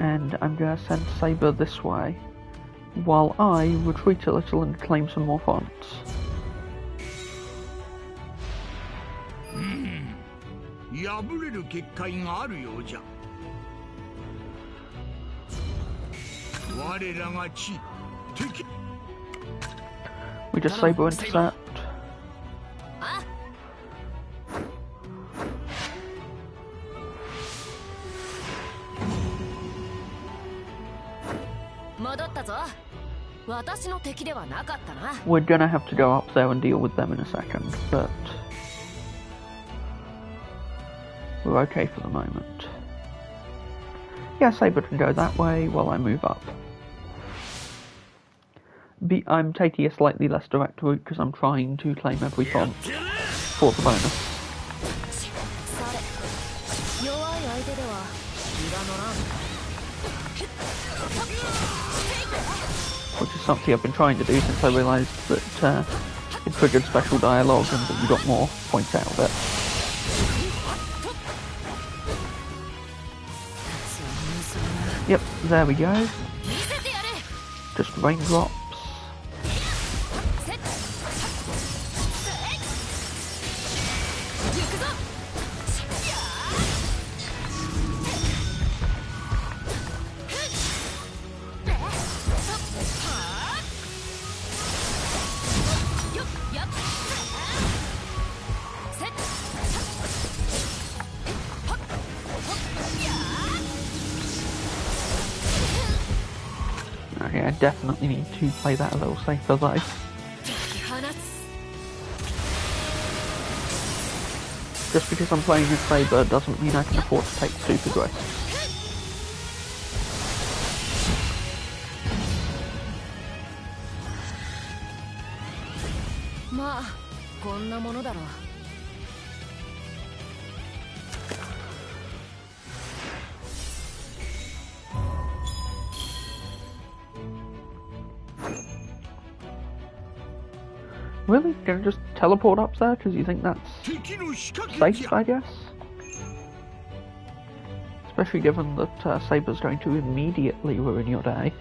and I'm going to send Saber this way, while I retreat a little and claim some more fonts. 破れる結界があるようじゃ。我らが地敵。 We just Saber intercept. 戻ったぞ。私の敵ではなかったな。 We're gonna have to go up there and deal with them in a second, but we're okay for the moment. Yeah, Saber can go that way while I move up. I'm taking a slightly less direct route because I'm trying to claim every font for the bonus. 弱い相手では気が乗らん。 Which is something I've been trying to do since I realised that it triggered special dialogue and that you got more points out of it. Yep, there we go. Just raindrops. Okay, I definitely need to play that a little safer though. Just because I'm playing as Saber doesn't mean I can afford to take stupid risks. Really? Gonna just teleport up there because you think that's safe, I guess? Especially given that Saber's going to immediately ruin your day.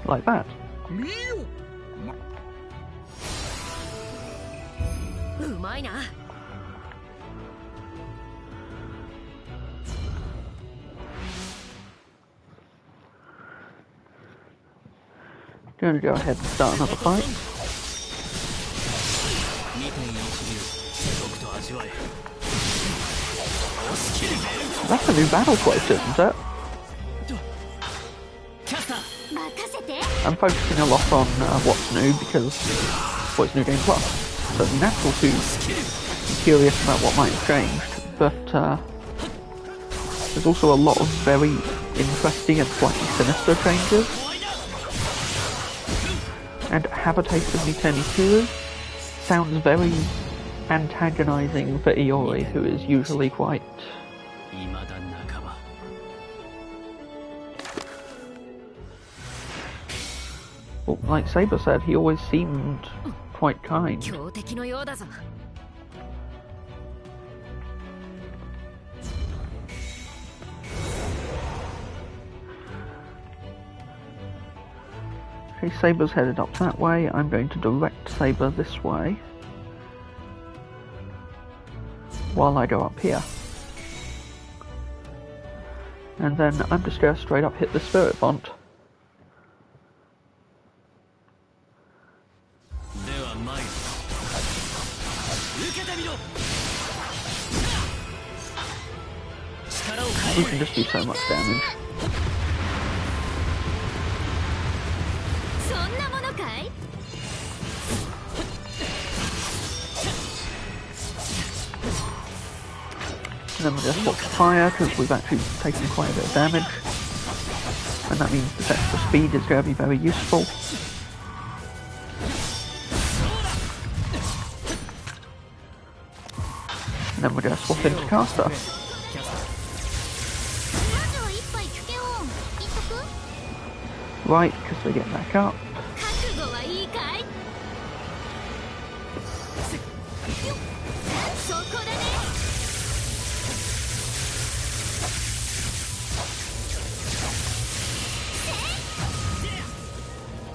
Like that. Gonna go ahead and start another fight. That's a new battle quote, isn't it? I'm focusing a lot on what's new because what's new Game Plus. So it's natural to be curious about what might have changed, but there's also a lot of very interesting and slightly sinister changes. And Have a Taste of Nitenikuru sounds very antagonizing for Iori, who is usually quite Well, like Saber said, he always seemed quite kind. 強敵のようだぞ。 Okay, Saber's headed up that way. I'm going to direct Saber this way while I go up here. And then I'm just going to straight up hit the spirit font. We can just do so much damage. そんなものかい？ And then we'll just swap to fire because we've actually taken quite a bit of damage. And that means this extra speed is going to be very useful. And then we're going to swap into caster. まずは一杯キュケオン言っとく？ Right, because they get back up. 覚悟はいいかい？そこだね。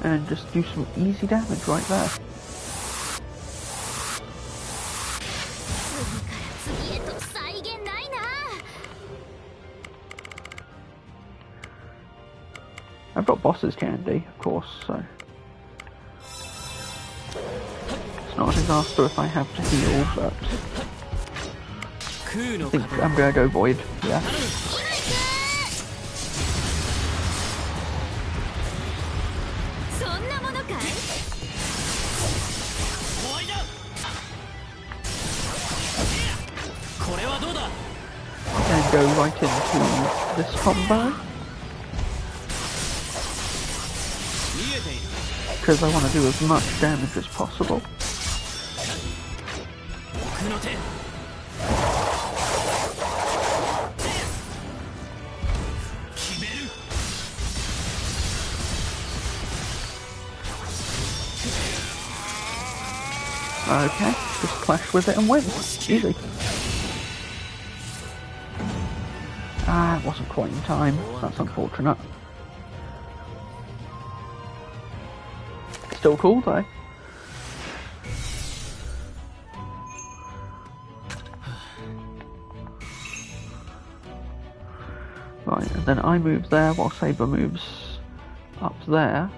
And just do some easy damage right there. 次から次へと際限ないな。 I've got boss's candy, of course, so it's not a disaster if I have to heal, but I think I'm gonna go void, yeah. そんなものかい？ And go right into this combo. Because I want to do as much damage as possible. Okay, just clash with it and win. Easy. Ah, it wasn't quite in time. That's unfortunate. Still cool though. Right, and then I move there while Saber moves up there.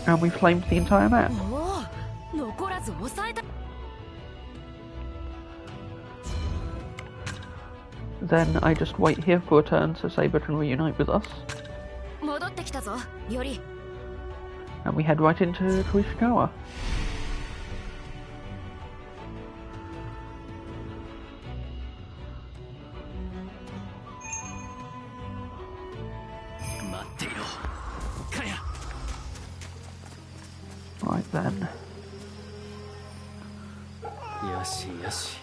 And we claimed the entire map. おお、残らず抑えた。 Then I just wait here for a turn so Saber can reunite with us. 戻ってきたぞ、より。 And we head right into Kuishikawa. Right then. よしよし。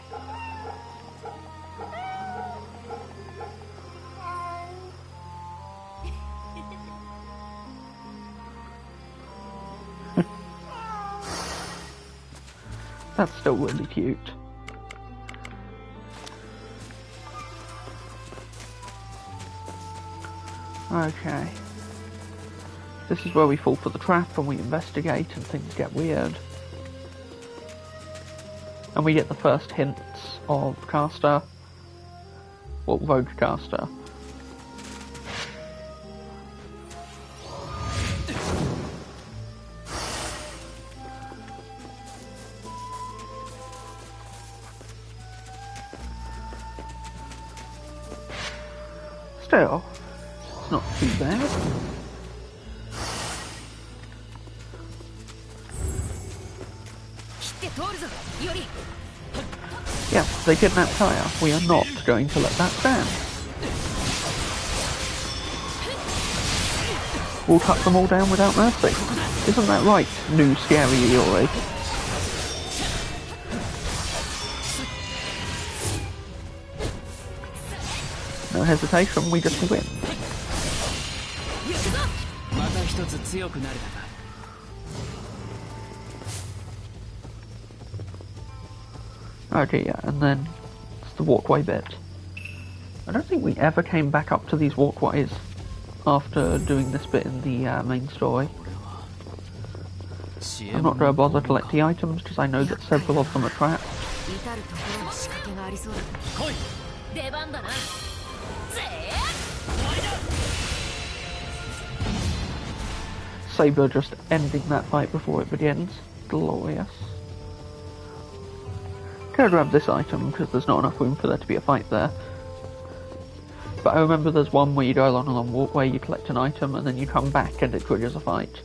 That's still really cute. Okay. This is where we fall for the trap and we investigate and things get weird. And we get the first hints of caster. Well, rogue caster. Still, it's not too bad. Yeah, they kidnapped Kaya. We are not going to let that stand. We'll cut them all down without mercy. Isn't that right, new scary Iori? No hesitation, we just win. 一つ強くなれたか。 Okay, yeah, and then it's the walkway bit. I don't think we ever came back up to these walkways after doing this bit in the main story. I'm not going to bother to collect the items because I know that several of them are trapped. 至る所に仕掛けがありそうだ。来い。出番だな。ぜー。 Saber just ending that fight before it begins. Glorious. Can I grab this item because there's not enough room for there to be a fight there. But I remember there's one where you go along a long walkway, you collect an item, and then you come back and it triggers a fight.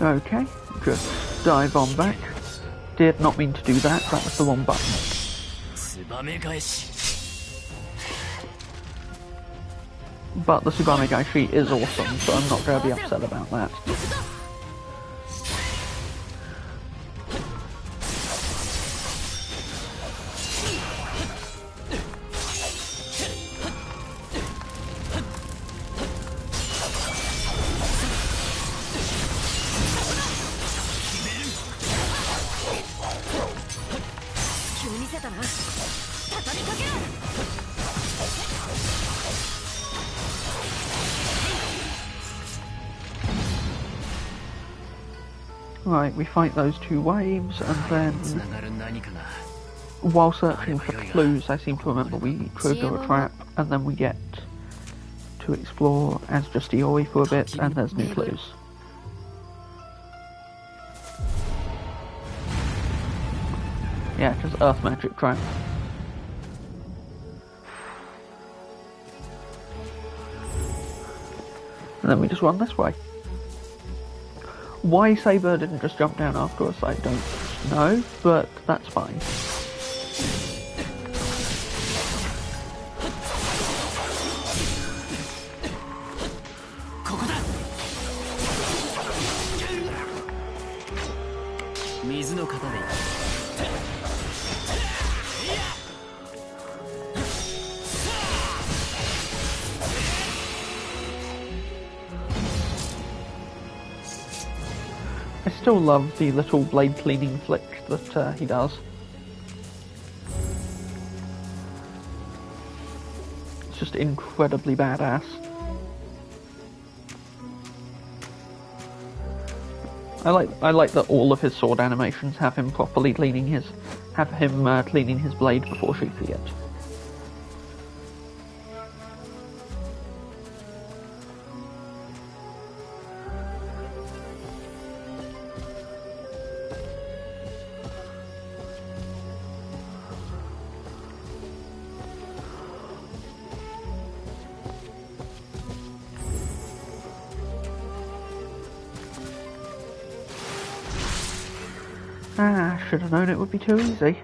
Okay, just dive on back. Did not mean to do that, that was the wrong button. But the Tsubame Gaishi is awesome, so I'm not going to be upset about that. Right, we fight those two waves, and then while searching for clues, I seem to remember we trigger a trap, and then we get to explore as just Iori for a bit, and there's new clues. Yeah, just earth magic trap. And then we just run this way. Why Saber didn't just jump down after us, I don't know, but that's fine. I still love the little blade cleaning flick that he does. It's just incredibly badass. I like that all of his sword animations have him properly cleaning his cleaning his blade before shooting it. Ah, should have known it would be too easy.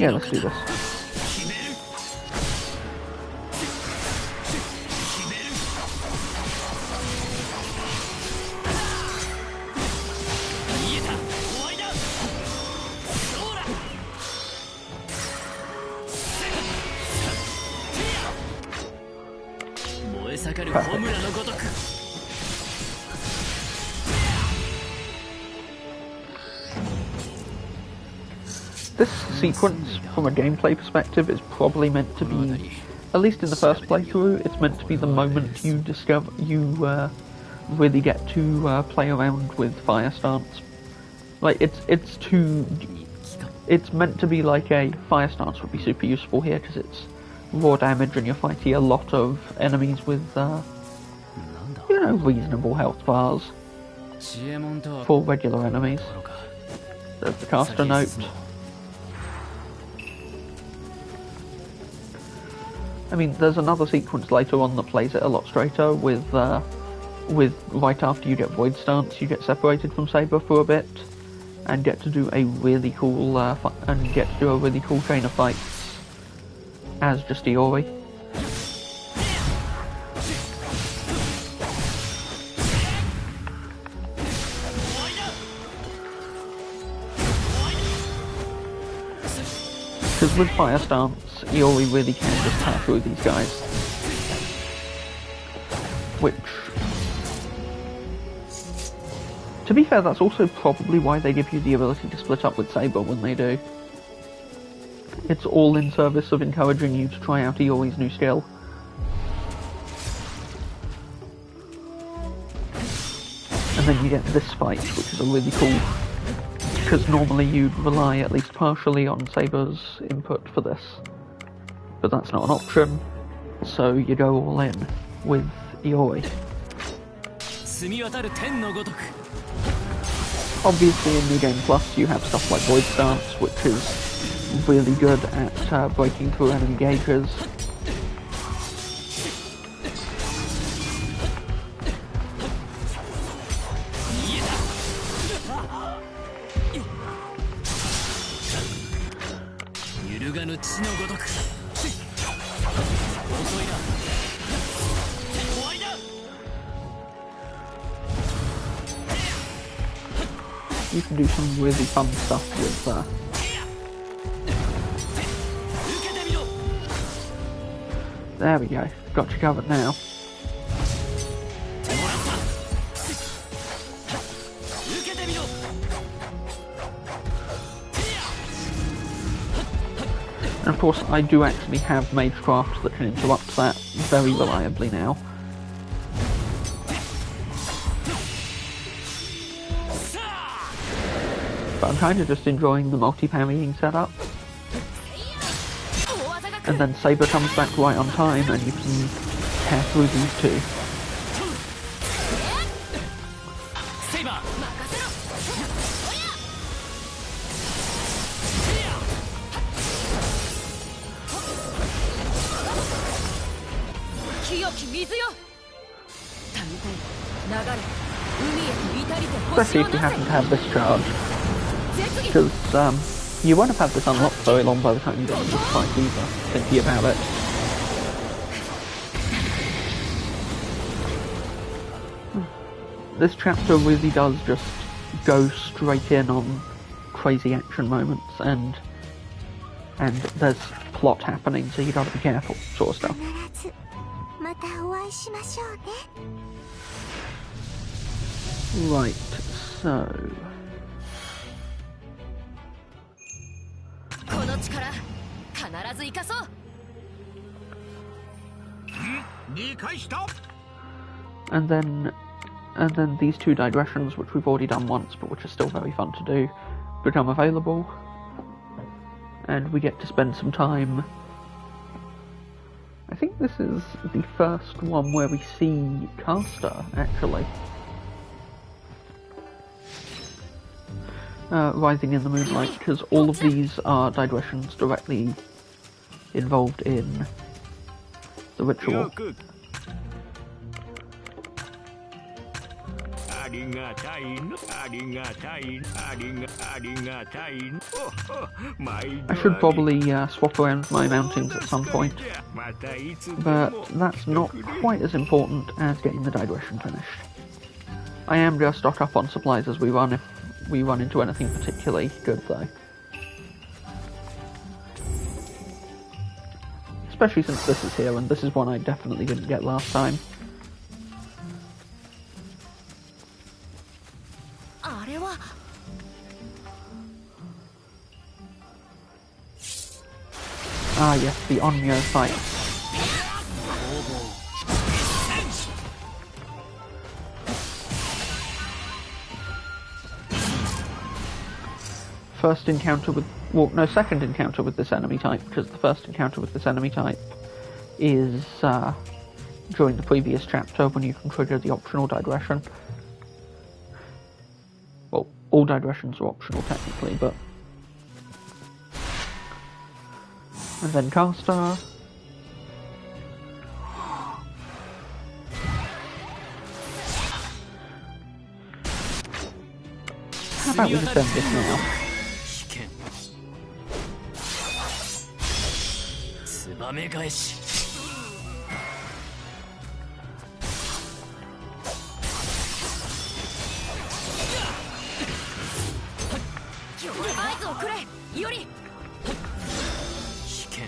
Yeah, let's do this. Perfect. This sequence, from a gameplay perspective, is probably meant to be, at least in the first playthrough, it's meant to be the moment you discover, really get to play around with fire stance. Like, it's meant to be like a fire stance would be super useful here, because it's raw damage and you're fighting a lot of enemies with, reasonable health bars for regular enemies. There's the caster note. I mean, there's another sequence later on that plays it a lot straighter with right after you get Void Stance, you get separated from Saber for a bit, and get to do a really cool chain of fights as just Iori. Because with Fire Stance, Iori really can just tear through these guys. Which, to be fair, that's also probably why they give you the ability to split up with Saber when they do. It's all in service of encouraging you to try out Iori's new skill. And then you get this fight, which is a really cool, because normally you'd rely at least partially on Saber's input for this. But that's not an option, so you go all in with Iori. Obviously in New Game Plus you have stuff like Void Stance, which is really good at breaking through enemy gauges. You can do some really fun stuff with there we go, got you covered now. And of course I do actually have Magecraft that can interrupt that very reliably now. But I'm kind of just enjoying the multi-parrying setup. And then Saber comes back right on time and you can tear through these two. Especially if you happen to have this charge. Because you won't have had this unlocked very long by the time you get to this fight either, thinking about it. This chapter really does just go straight in on crazy action moments and there's plot happening, so you gotta be careful, sort of stuff. Right, so... And then these two digressions, which we've already done once, but which are still very fun to do, become available. And we get to spend some time... I think this is the first one where we see Caster, actually. Rising in the moonlight, because all of these are digressions directly involved in the ritual. I should probably swap around my mountings at some point, but that's not quite as important as getting the digression finished. I am going to stock up on supplies as we run, if we run into anything particularly good though. Especially since this is here, and this is one I definitely didn't get last time. Ah yes, the Onmyo fight. First encounter with... well, no, second encounter with this enemy type, because the first encounter with this enemy type is during the previous chapter when you can trigger the optional digression. Well, all digressions are optional technically, but... and then Caster, about we just end this now? 危険ツバメ返し合図をくれより危険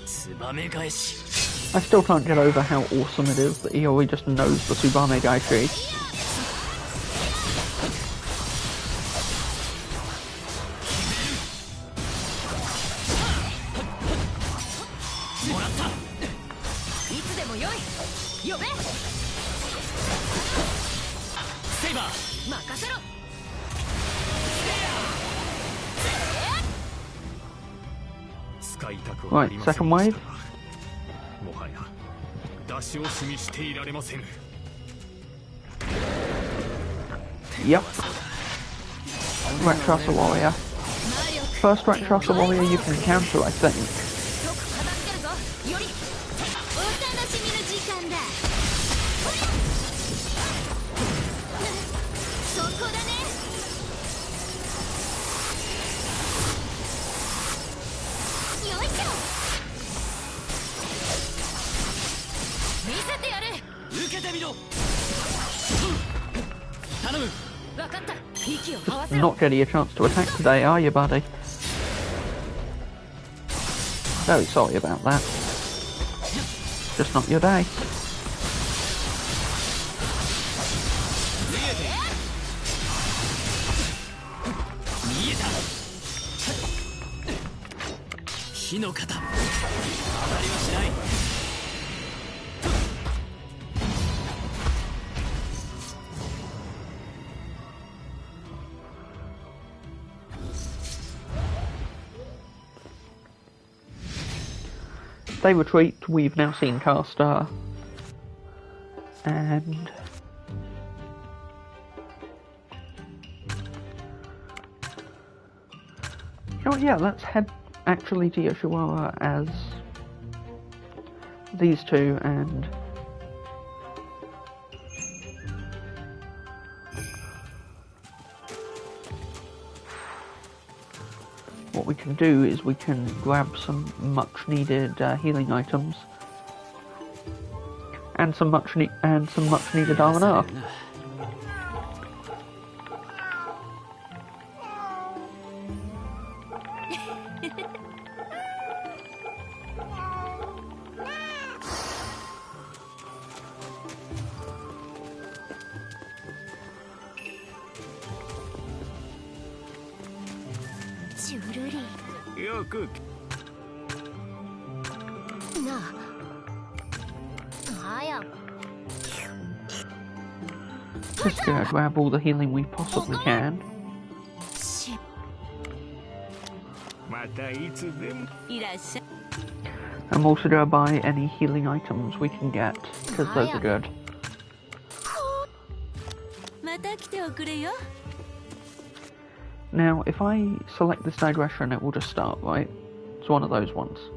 ツバメ返し I still can't get over how awesome it is that Iori just knows the Tsubame Gaishi. Right, second wave. もはや出し惜しみしていられません Yep. Rakshasa Warrior. First Rakshasa Warrior you can counter, I think. よりお楽しみの時間だそこだねよいしょ見せてやる受けてみろ頼む分かった息を合わせろ Not getting a chance to attack today, are you, buddy? Very sorry about that. Just not your day. 見えた火の型当たりはしない They retreat, we've now seen Carstar. And... you know what, yeah, let's head actually to Yoshiwara as these two and... what we can do is we can grab some much needed healing items and some much needed R&R. Just gonna grab all the healing we possibly can. またいつでもいらっしゃい I'm also gonna buy any healing items we can get, because those are good. また来ておくれよ Now, if I select this digression, it will just start, right? It's one of those ones.「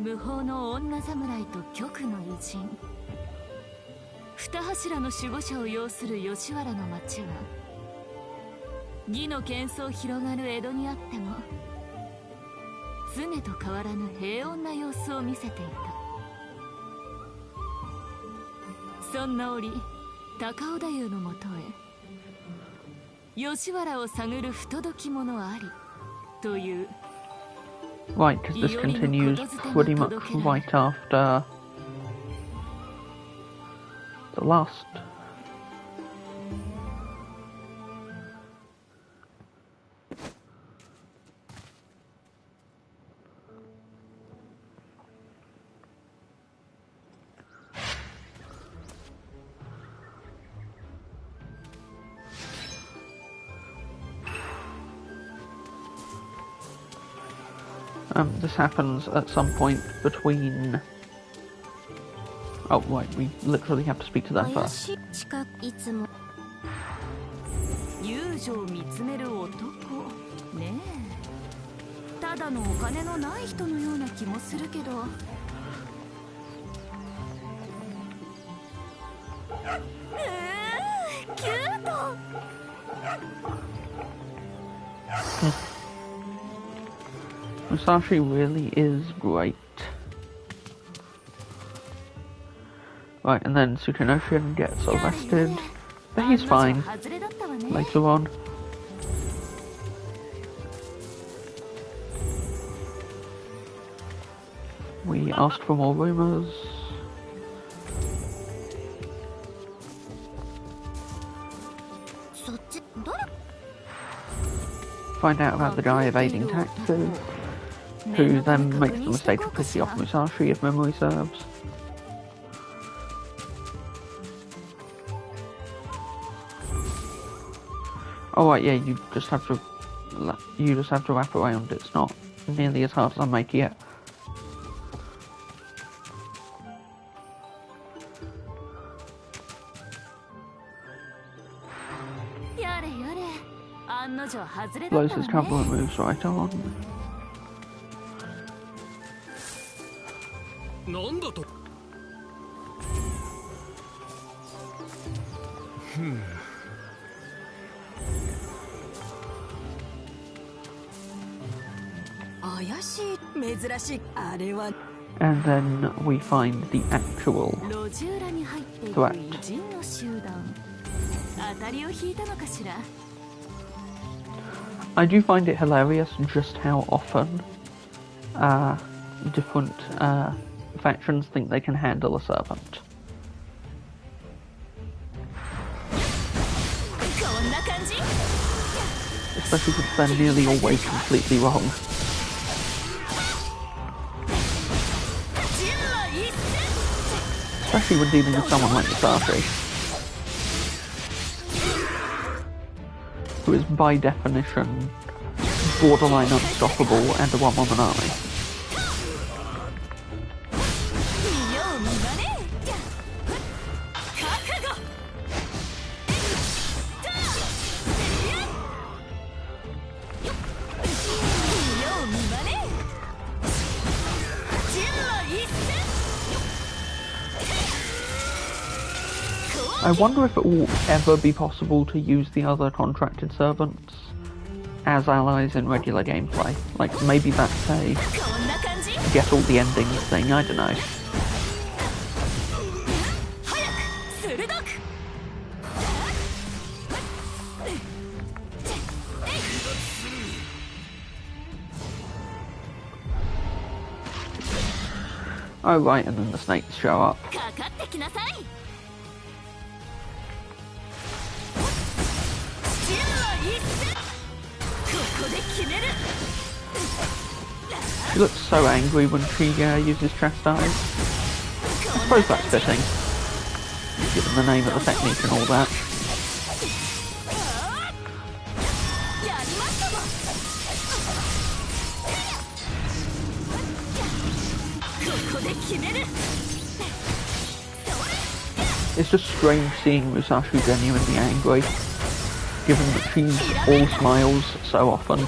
無法の女侍と極の偉人」二柱の守護者を擁する吉原の町は義の喧騒広がる江戸にあっても常と変わらぬ平穏な様子を見せていた。そんな折高尾太夫のもとへ吉原を探る不届き者ありという Right, because this continues pretty much right after the last. This happens at some point between... Oh, right, we literally have to speak to them first. いつも友情を見つめる男ねえ、ただのお金のない人のような気もするけど。キュート。Musashi really is great. Right, and then Tsukunoshin gets arrested, but he's fine later on. We asked for more rumors. Find out about the guy evading taxes, who then makes the mistake of pissing off Musashi if memory serves. Oh right, yeah, you just have to wrap around. It's not nearly as hard as I'm making it. Blows his cover and moves right on. And then we find the actual threat. I do find it hilarious just how often different factions think they can handle a servant. Especially since they're nearly always completely wrong. Especially when dealing with someone like Musashi, who is by definition borderline unstoppable and a one-woman army. I wonder if it will ever be possible to use the other contracted servants as allies in regular gameplay. Like, maybe that's a get all the endings thing, I don't know. Oh right, and then the snakes show up. She looks so angry when she uses chastise. I suppose that's fitting, given the name of the technique and all that. It's just strange seeing Musashi genuinely angry, given that she's all smiles so often.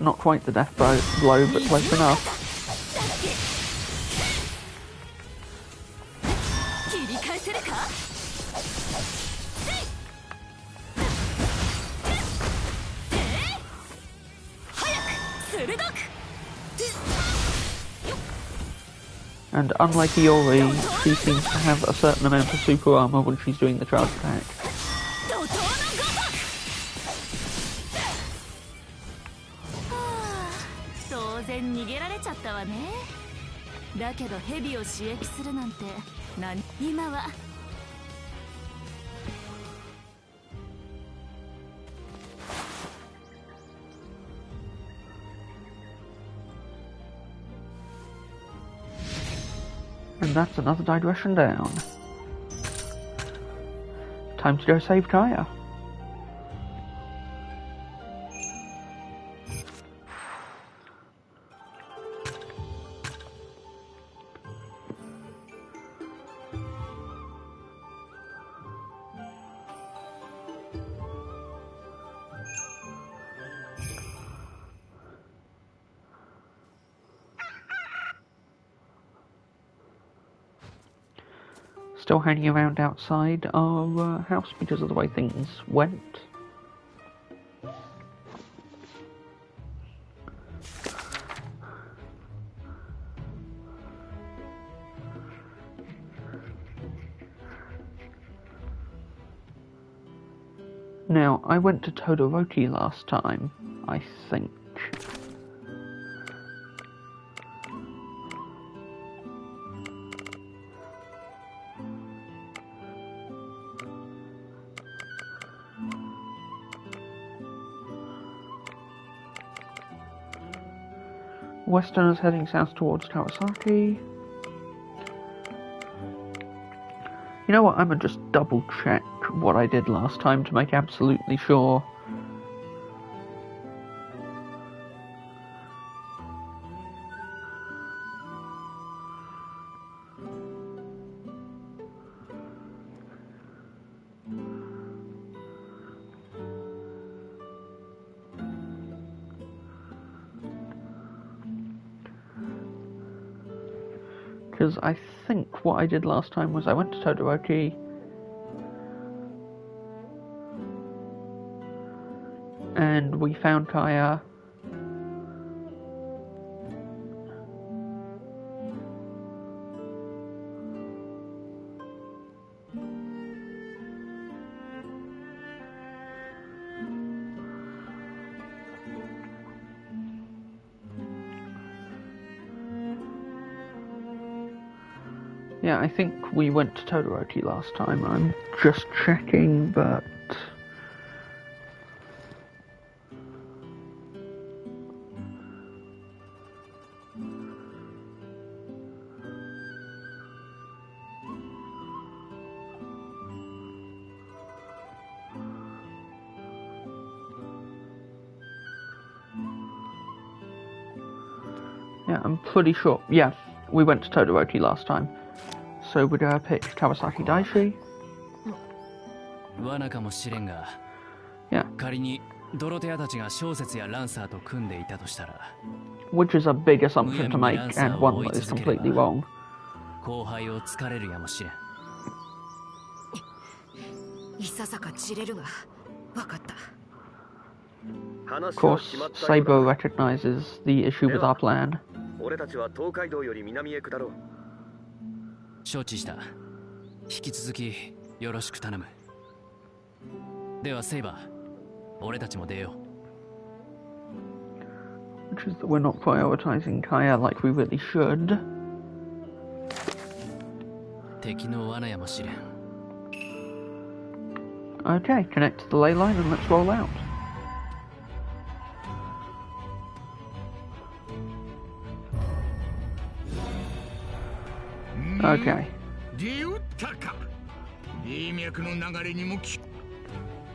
Not quite the death blow, but close enough. And unlike Iori, she seems to have a certain amount of super armor when she's doing the charge attack. And that's another digression down. Time to go save Kaya. Still hanging around outside our house because of the way things went. Now, I went to Todoroki last time, I think. Westerners heading south towards Kawasaki. You know what, I'm gonna just double check what I did last time to make absolutely sure. Because I think what I did last time was I went to Todoroki, and we found Kaya, yeah, I think we went to Todoroki last time. I'm just checking, but... yeah, I'm pretty sure. Yeah, we went to Todoroki last time. So we're gonna pick Kawasaki Daishi. Yeah. Which is a big assumption to make, and one that is completely wrong. Of course, Saber recognizes the issue with our plan. 承知した。引き続きよろしく頼む。ではセイバー、俺たちも出よう。Which is that we're not prioritizing Kaya like we really should. 敵の罠やもしれん。Okay, connect to the ley line and let's roll out. Okay.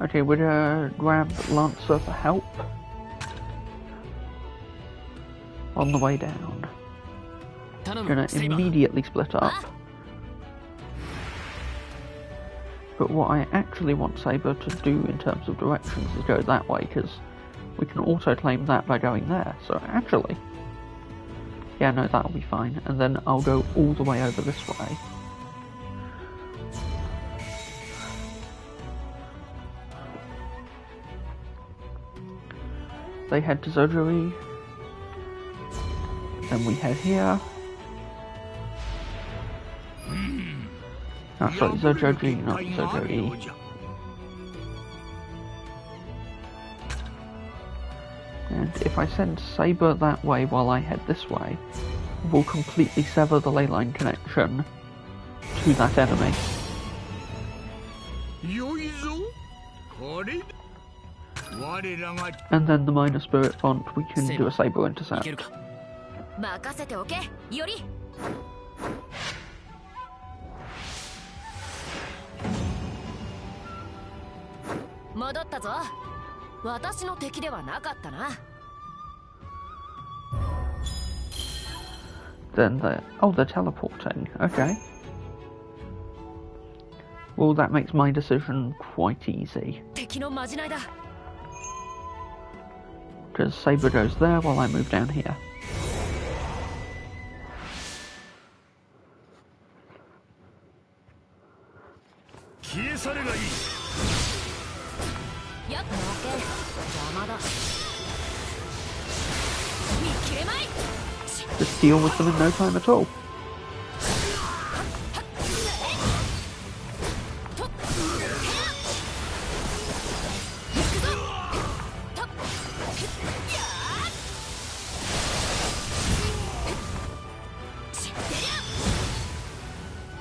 Okay, we're gonna grab Lancer for help on the way down. Gonna immediately split up. But what I actually want Saber to do in terms of directions is go that way, because we can auto claim that by going there. So actually, yeah, no, that'll be fine. And then I'll go all the way over this way. They head to Zojuri. Then we head here. Oh, sorry, Zojuri, not Zojuri. And if I send Saber that way while I head this way, we'll completely sever the ley line connection to that enemy. And then the minor spirit font, we can do a Saber intercept. 戻ったぞ。私の敵ではなかったな。Then they're teleporting. Okay. Well, that makes my decision quite easy. 敵のまじないだ。Because Saber goes there while I move down here. Just deal with them in no time at all.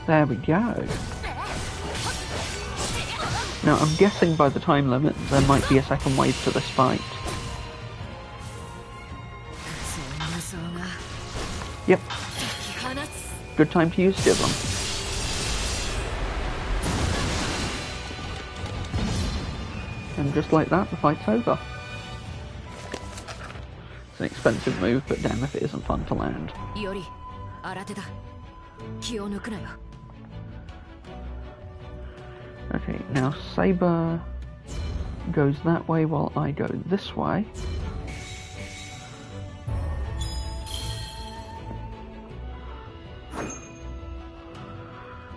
There we go. Now I'm guessing by the time limit there might be a second wave to this fight. Yep. Good time to use Schism. And just like that, the fight's over. It's an expensive move, but damn if it isn't fun to land. Okay, now Saber goes that way while I go this way.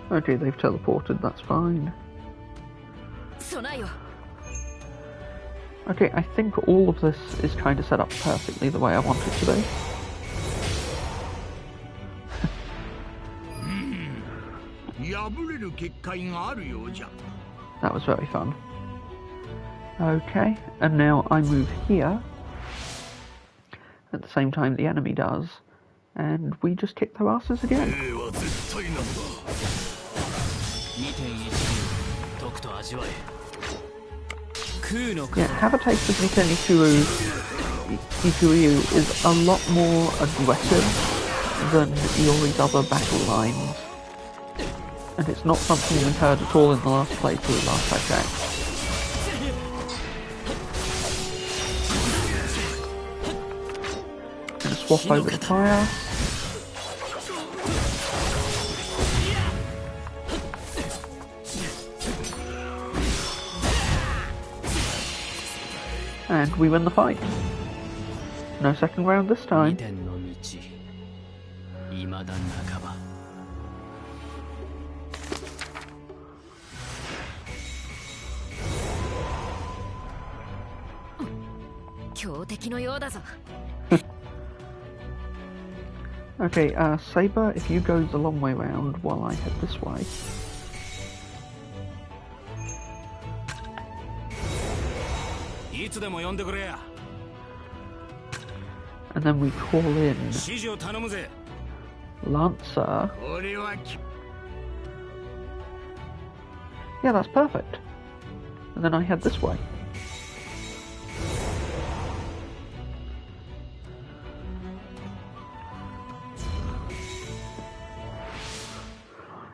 Okay, they've teleported, that's fine. Okay, I think all of this is kind of set up perfectly the way I want it to be. That was very fun. Okay, and now I move here at the same time the enemy does, and we just kick their asses again. Yeah, have a taste of Miten Ikuryu is a lot more aggressive than Iori's other battle lines. And it's not something we heard at all in the last playthrough last I checked. Gonna swap over to fire. And we win the fight. No second round this time. Okay, Saber, if you go the long way round while I head this way. And then we call in Lancer. Yeah, that's perfect. And then I head this way.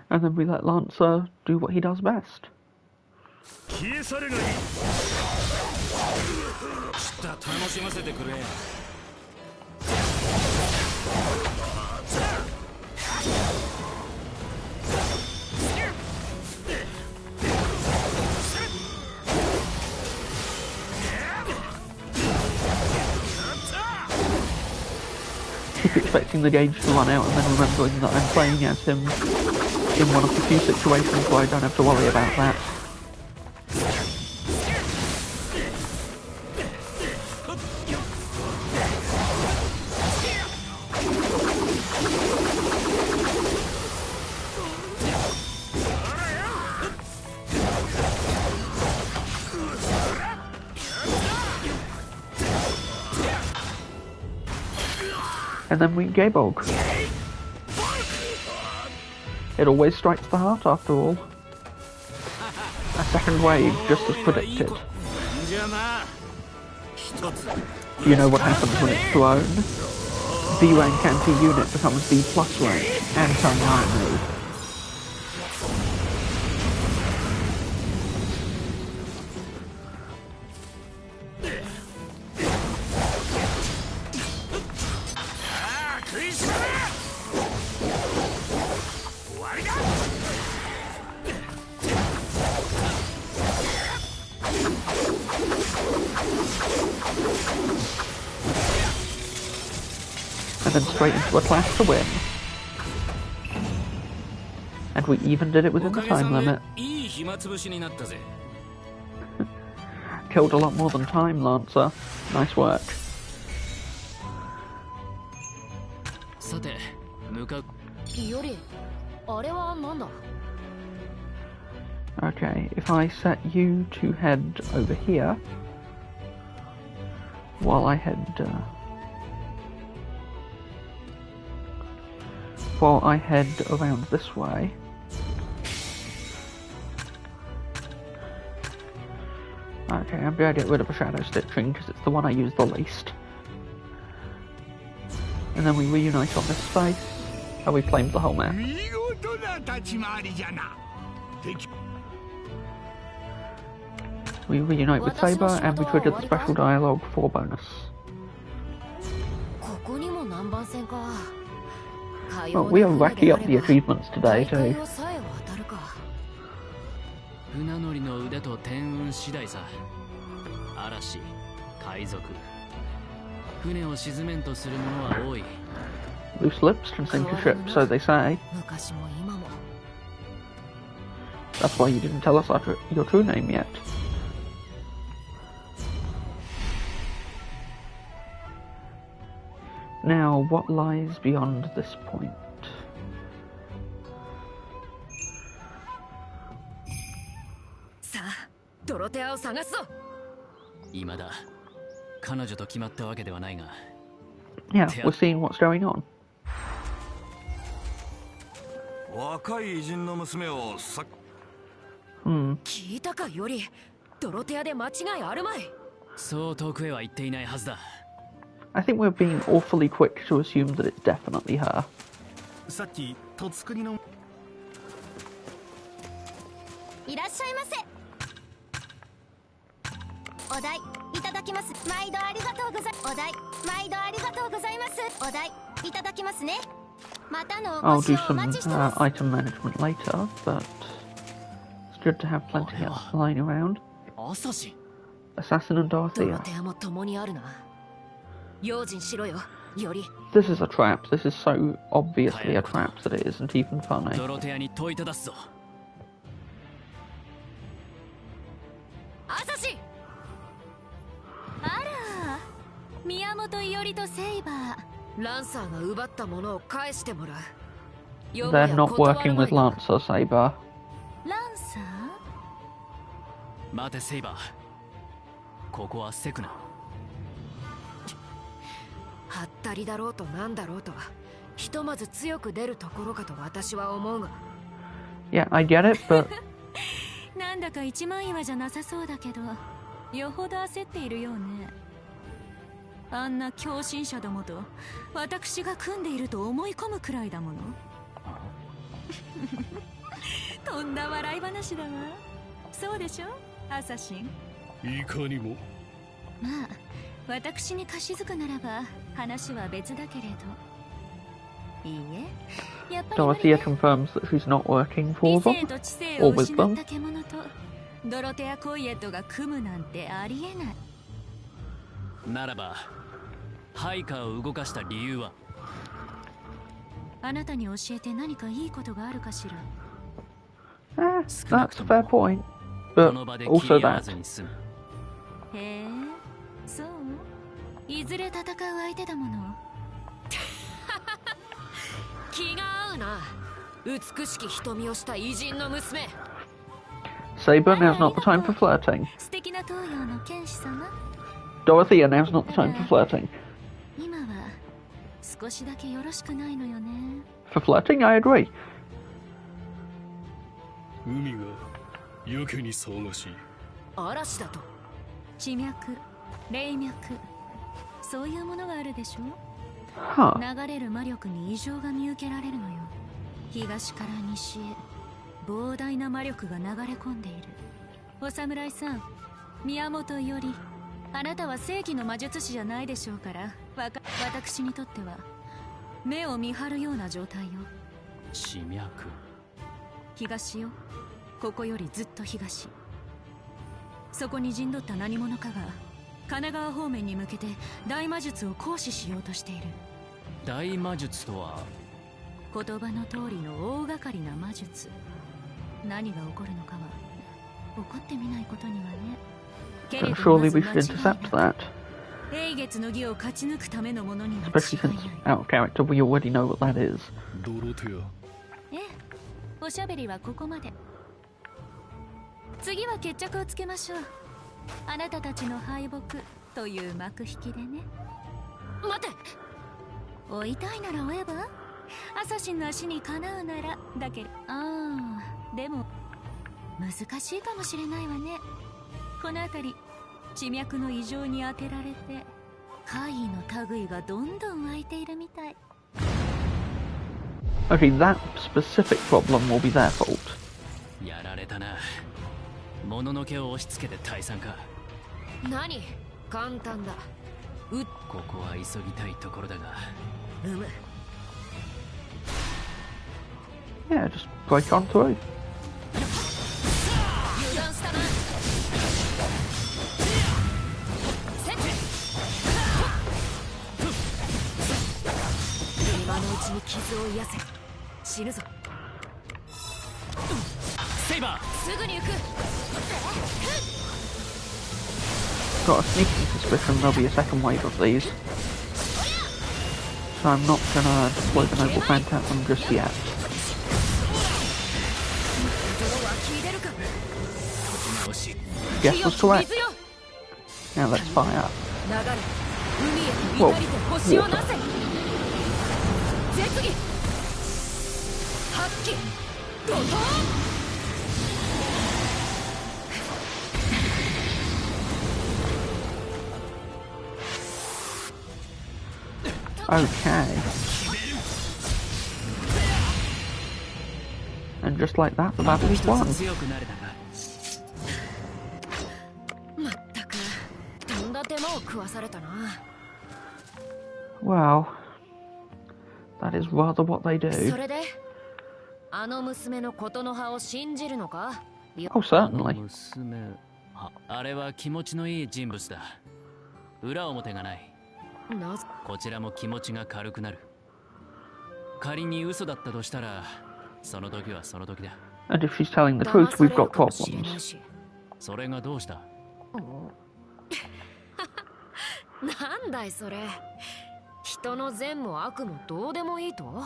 And then we let Lancer do what he does best. Keep expecting the gauge to run out and then remembering that I'm playing as him in one of the few situations where I don't have to worry about that. And then we Gaebog. It always strikes the heart after all. A second wave, just as predicted. You know what happens when it's thrown? B rank anti-unit becomes B plus rank anti-army. and then straight into a clash to win. And we even did it within the time limit. Killed a lot more than time, Lancer. Nice work. Okay, if I set you to head over here, while I head around this way. Okay, I'm going to get rid of a shadow stitching because it's the one I use the least. And then we reunite on this space. Oh, we claimed the whole map. We reunite with Saber and we trigger the special dialogue for bonus. Well, we are racking up the achievements today too. 船乗りの腕と天運次第さ。嵐、海賊。船を沈めんとする者は多い。Loose lips can sink a ship, so they say. That's why you didn't tell us your true name yet. Now, what lies beyond this point? Yeah, we're seeing what's going on. I think we're being awfully quick to assume that it's definitely her. I'll do some item management later, but it's good to have plenty lying around. Assassin and Dorothea. This is a trap. This is so obviously a trap that it isn't even funny. They're not working with Lancer, Saber. Yeah, I get it, but なんだか一枚岩じゃなさそうだけど、よほど焦っているようね。あんな狂信者どもと私が組んでいると思い込むくらいだもの。とんだ笑い話だわ。そうでしょ、アサシン。いかにも。まあ、私に貸し付くならば話は別だけれど。いいえ、やっぱり Dorothea confirms that she's not working for them or with them. ドロテア・コイエットが組むなんてありえない。ならば、ハイカーを動かした理由は？あなたに教えて何かいいことがあるかしら。That's a fair point, but also that. へえ、そう。いずれ戦う相手だもの。気が合うな。美しき瞳をした偉人の娘。Saber, now's not the time for flirting. 素敵な東洋の剣士様。Dorothea, now's not the time for flirting. 今は少しだけよろしくないのよね。For flirting, I agree. 海がやけに騒がしい。嵐だと。地脈、霊脈、そういうものがあるでしょ。流れる魔力に異常が見受けられるのよ。東から西へ膨大な魔力が流れ込んでいる。お侍さん、宮本伊織、あなたは正規の魔術師じゃないでしょうから、私にとっては目を見張るような状態よ。地脈。東よ、ここよりずっと東。そこに陣取った何者かが神奈川方面に向けて大魔術を行使しようとしている。大魔術とは言葉の通りの大掛かりな魔術。何が起こるのかは起こってみないことにはね。けれ Then ど surely ま we ず should 間違い intercept なく that. 英月の儀を勝ち抜くためのものには Especially 違い since ない。 out of character we already know what that is. ドロテア。ええ、おしゃべりはここまで。次は決着をつけましょう。あなたたちの敗北という幕引きでね。待って、追いたいなら追えば、アサシンの足にかなうならだけど、ああ、でも難しいかもしれないわね。この辺り地脈の異常に当てられて怪異の類がどんどん湧いているみたい。 Okay, that specific problem will be their fault. やられたな。もののけを押し付けて退散か。何？簡単だ。ここは急ぎたいところだが。Yeah, just break on through. 油断したな。今のうちに傷を癒せ。死ぬぞ。セイバー。すぐに行く。 Got a sneaking suspicion there'll be a second wave of these. So I'm not gonna deploy the Noble Phantasm just yet. Guess was correct. Now let's fire. Whoa, water. Okay. And just like that, the battle is won. まったく、とんだ手間を食わされたな。 Well, that is rather what they do. それで、あの娘のことの葉を信じるのか？ Oh, certainly. 娘。あれは気持ちのいい人物だ。裏表がない。なぜ？こちらも気持ちが軽くなる。仮に嘘だったとしたら、その時はその時だ。And if she's telling the truth, we've got problems. それがどうした？なんだいそれ。人の善も悪もどうでもいいと？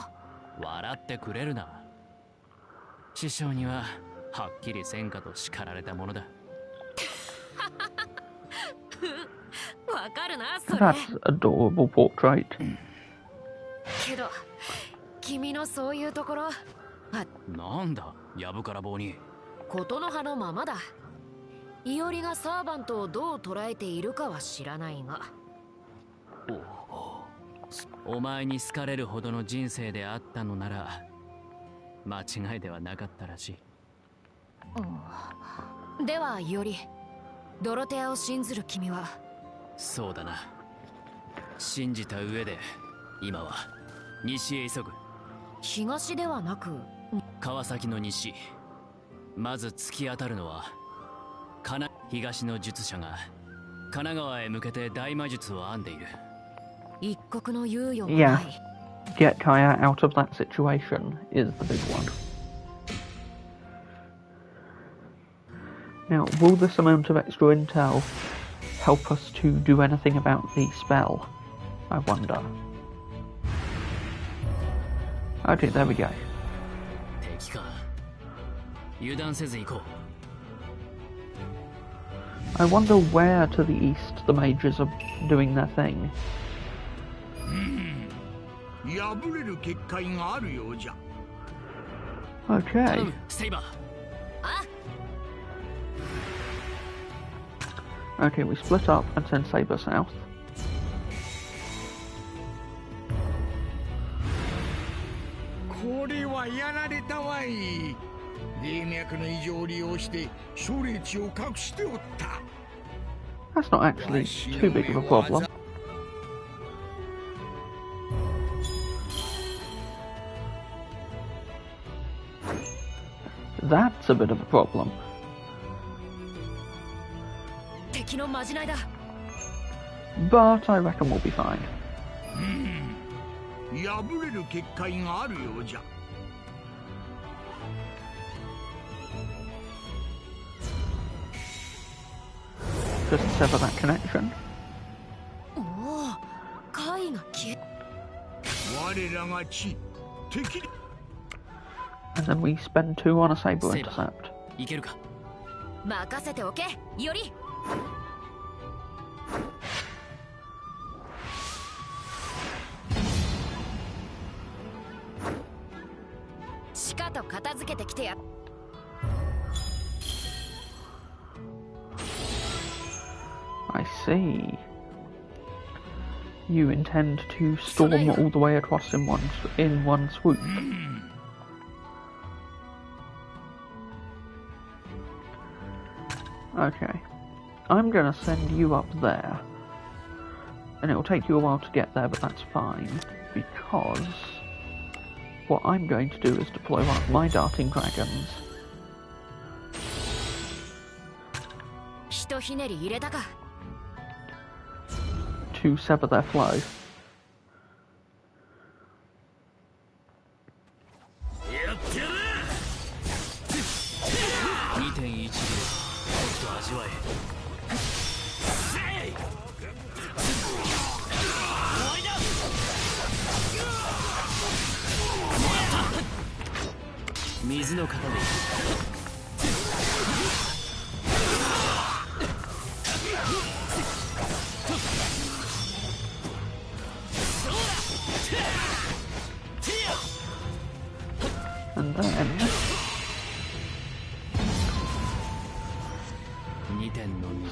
笑ってくれるな。師匠にははっきりせんかと叱られたものだ。わかるな、それ。 That's adorable portrait. けど、君のそういうところ、なんだ、やぶから棒に。ことの葉のままだ。イオリがサーバントをどう捉えているかは知らないが。お前に好かれるほどの人生であったのなら、間違いではなかったらしい。では、イオリ、ドロテアを信ずる君は？そうだな。信じた上で、今は西へ急ぐ。東ではなく、川崎の西。まず突き当たるのは東の術者が神奈川へ向けて大魔術を編んでいる。一刻の猶予もない。 Get Kaya out of that situation is the big one. Now, will this amount of extra intel help us to do anything about the spell? I wonder. Okay, there we go. 敵か。油断せず行こう。 I wonder where to the east the mages are doing their thing. 破れる結界があるようじゃ。 Okay. セイバー。 Okay, we split up and send Saber south. これはやられたわい。霊脈の異常を利用して奨励地を隠しておった。 That's not actually too big of a problem. That's a bit of a problem. 敵のまじないだ。 But I reckon we'll be fine. 破れる結界があるようじゃ。Just sever that connection. おお、貝が消え。我らが地、敵。 And then we spend 2 on a Saber Intercept. いけるか。任せておけ、より。しかと片付けてきてや。I see. You intend to storm all the way across in one swoop. Okay. I'm gonna send you up there. And it'll take you a while to get there, but that's fine. Because what I'm going to do is deploy one of my darting dragons. ひとひねり入れたか。 To sever their flow. やってやる。2.1 秒。と味わえ。水の型でAnd then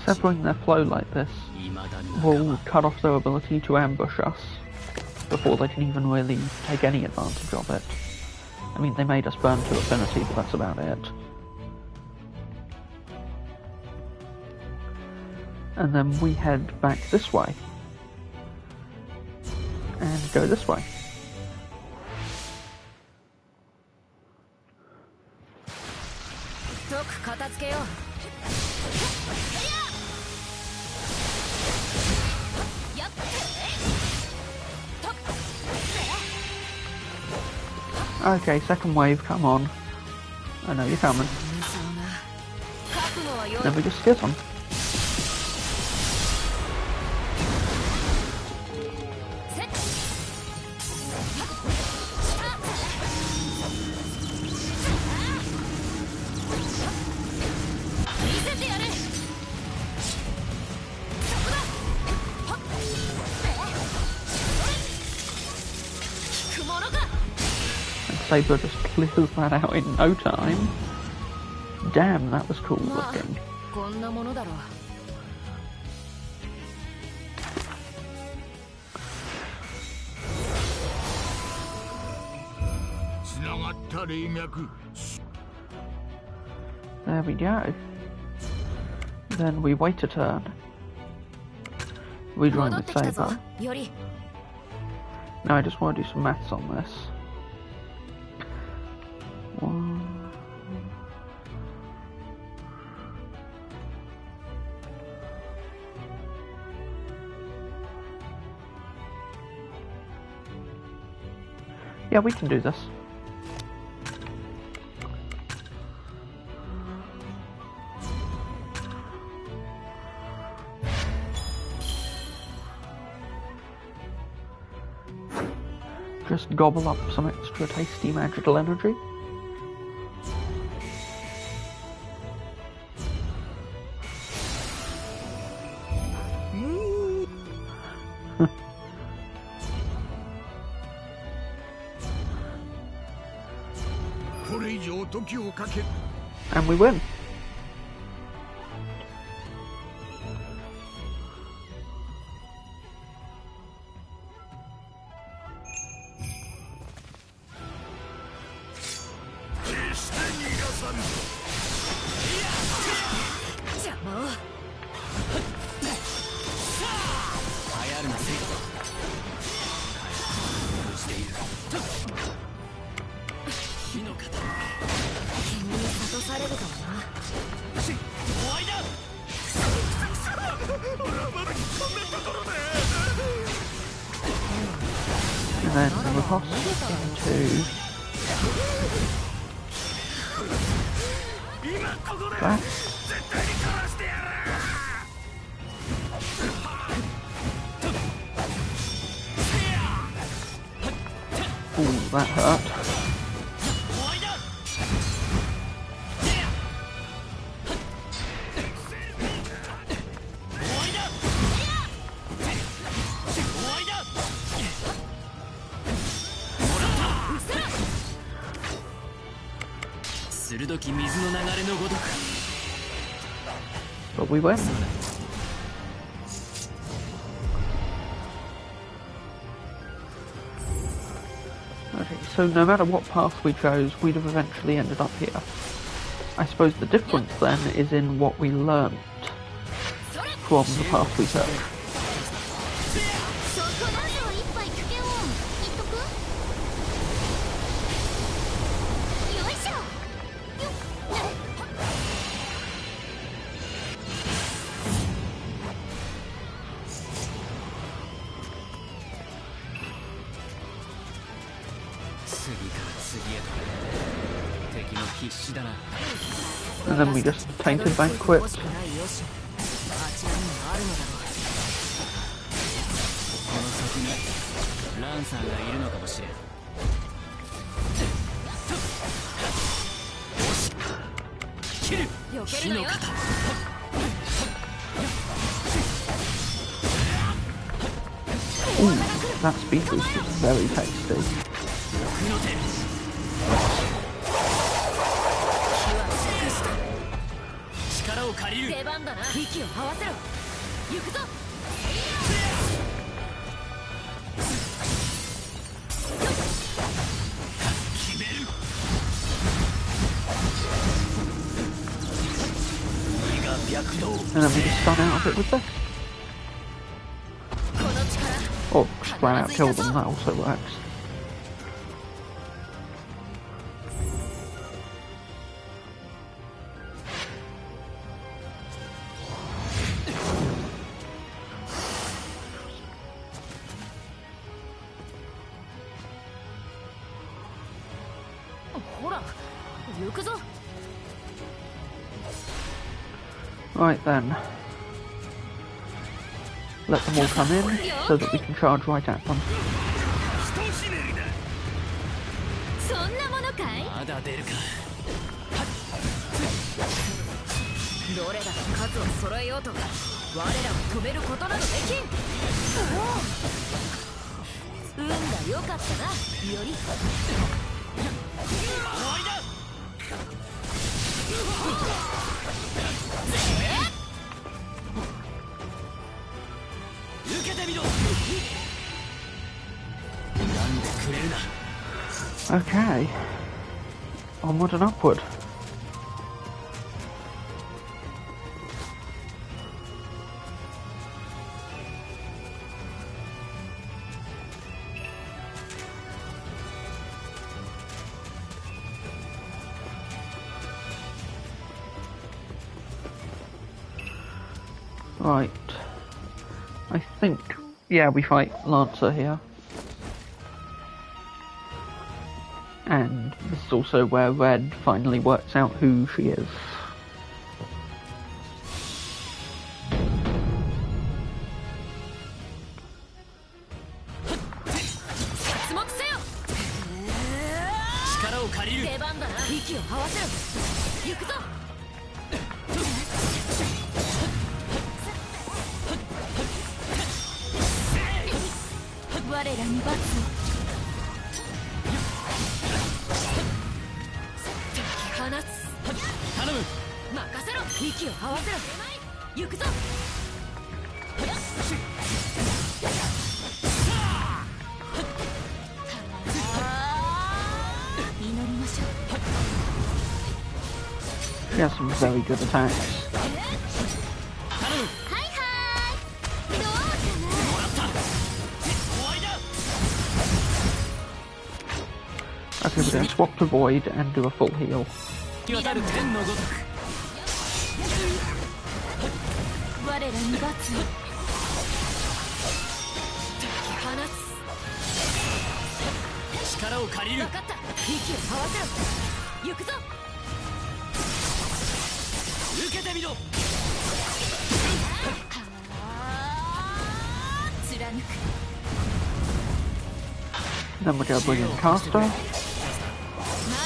severing their flow like this will cut off their ability to ambush us before they can even really take any advantage of it. I mean, they made us burn to affinity, but that's about it. And then we head back this way. And go this way. Okay, second wave, come on. I know you're coming. Then we just skit them. Saber just clears that out in no time. Damn, that was cool looking. There we go. Then we wait a turn. We join with Saber. Now I just want to do some maths on this. Yeah, we can do this. Just gobble up some extra tasty magical energy. And we win. then riposte into that. Ooh, that hurt. But we win. Okay, so no matter what path we chose, we'd have eventually ended up here. I suppose the difference then is in what we learnt from the path we took. And then we just tainted banquet. Ooh, that speed boost is very tasty. And then we just stun out of it with this. Or just flat out kill them, that also works. Right then. Let them all come in so that we can charge right at them. Okay. Onward and upward. Right. I think, yeah, we fight Lancer here. And this is also where Red finally works out who she is. She has some very good attacks. Okay, we're going to swap to Void and do a full heal. 力を借りる。分かった。息を合わせろ。行くぞ。受けてみろ。貫く。 Then we go bring in caster. 魔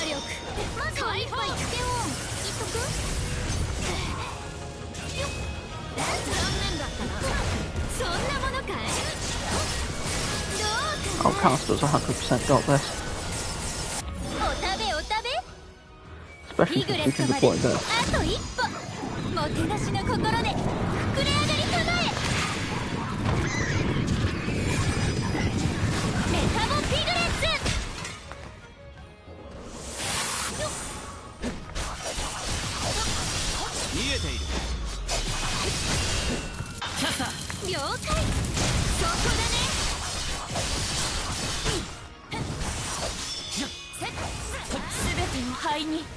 力。まずは一杯つけよう。言っとく。残念だったな。そんなものかい。 Oh, caster's 100% got this. お食べお食べ。 Especially since we can deploy this. あと一歩。もてなしの心で膨れ上がりたまえ。メタボピグレッツ。見えている。キャスター。了解。そこだね。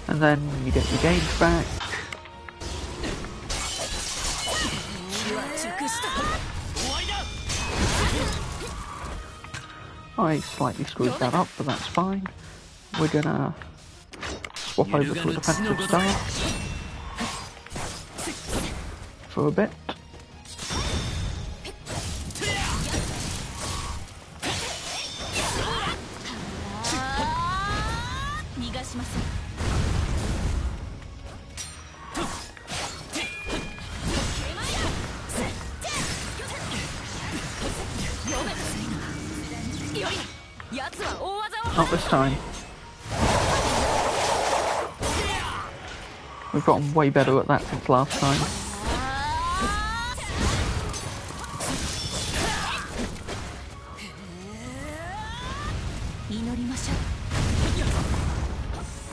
And then you get your gauge back. I slightly screwed that up, but that's fine. We're gonna swap over to a defensive start for a bit. Not this time. We've gotten way better at that since last time.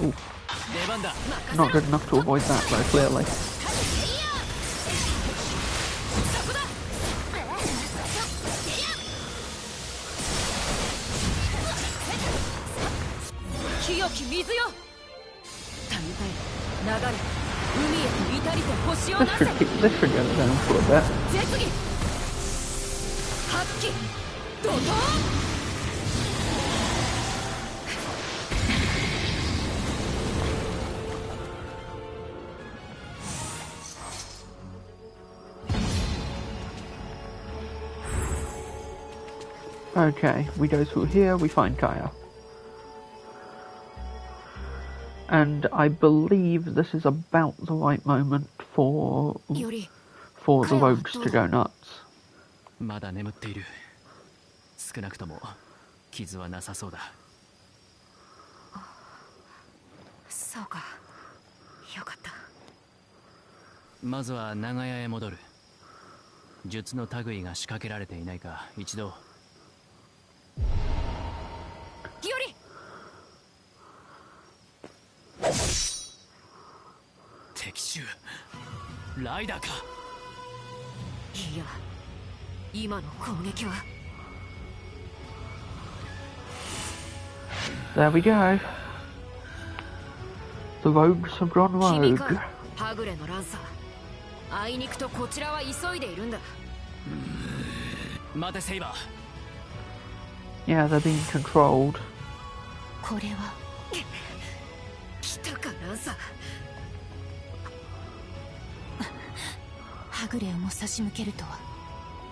Oof. Not good enough to avoid that very clearly. This should get it down for a bit. Okay, we go through here, we find Kaya. And I believe this is about the right moment for the rogues to go nuts. まだ眠っている。少なくとも傷はなさそうだ。そうか。よかった。まずは長屋へ戻る。術の類が仕掛けられていないか一度。ギオリ。敵襲ライダーか。いや、今の攻撃は。There we go. The rogues have gone rogue. はぐれのランサー。あいにくとこちらは急いでいるんだ。待てセイバー。Yeah, they're being controlled. これは。来たかランサー。はぐれをも差し向けるとは。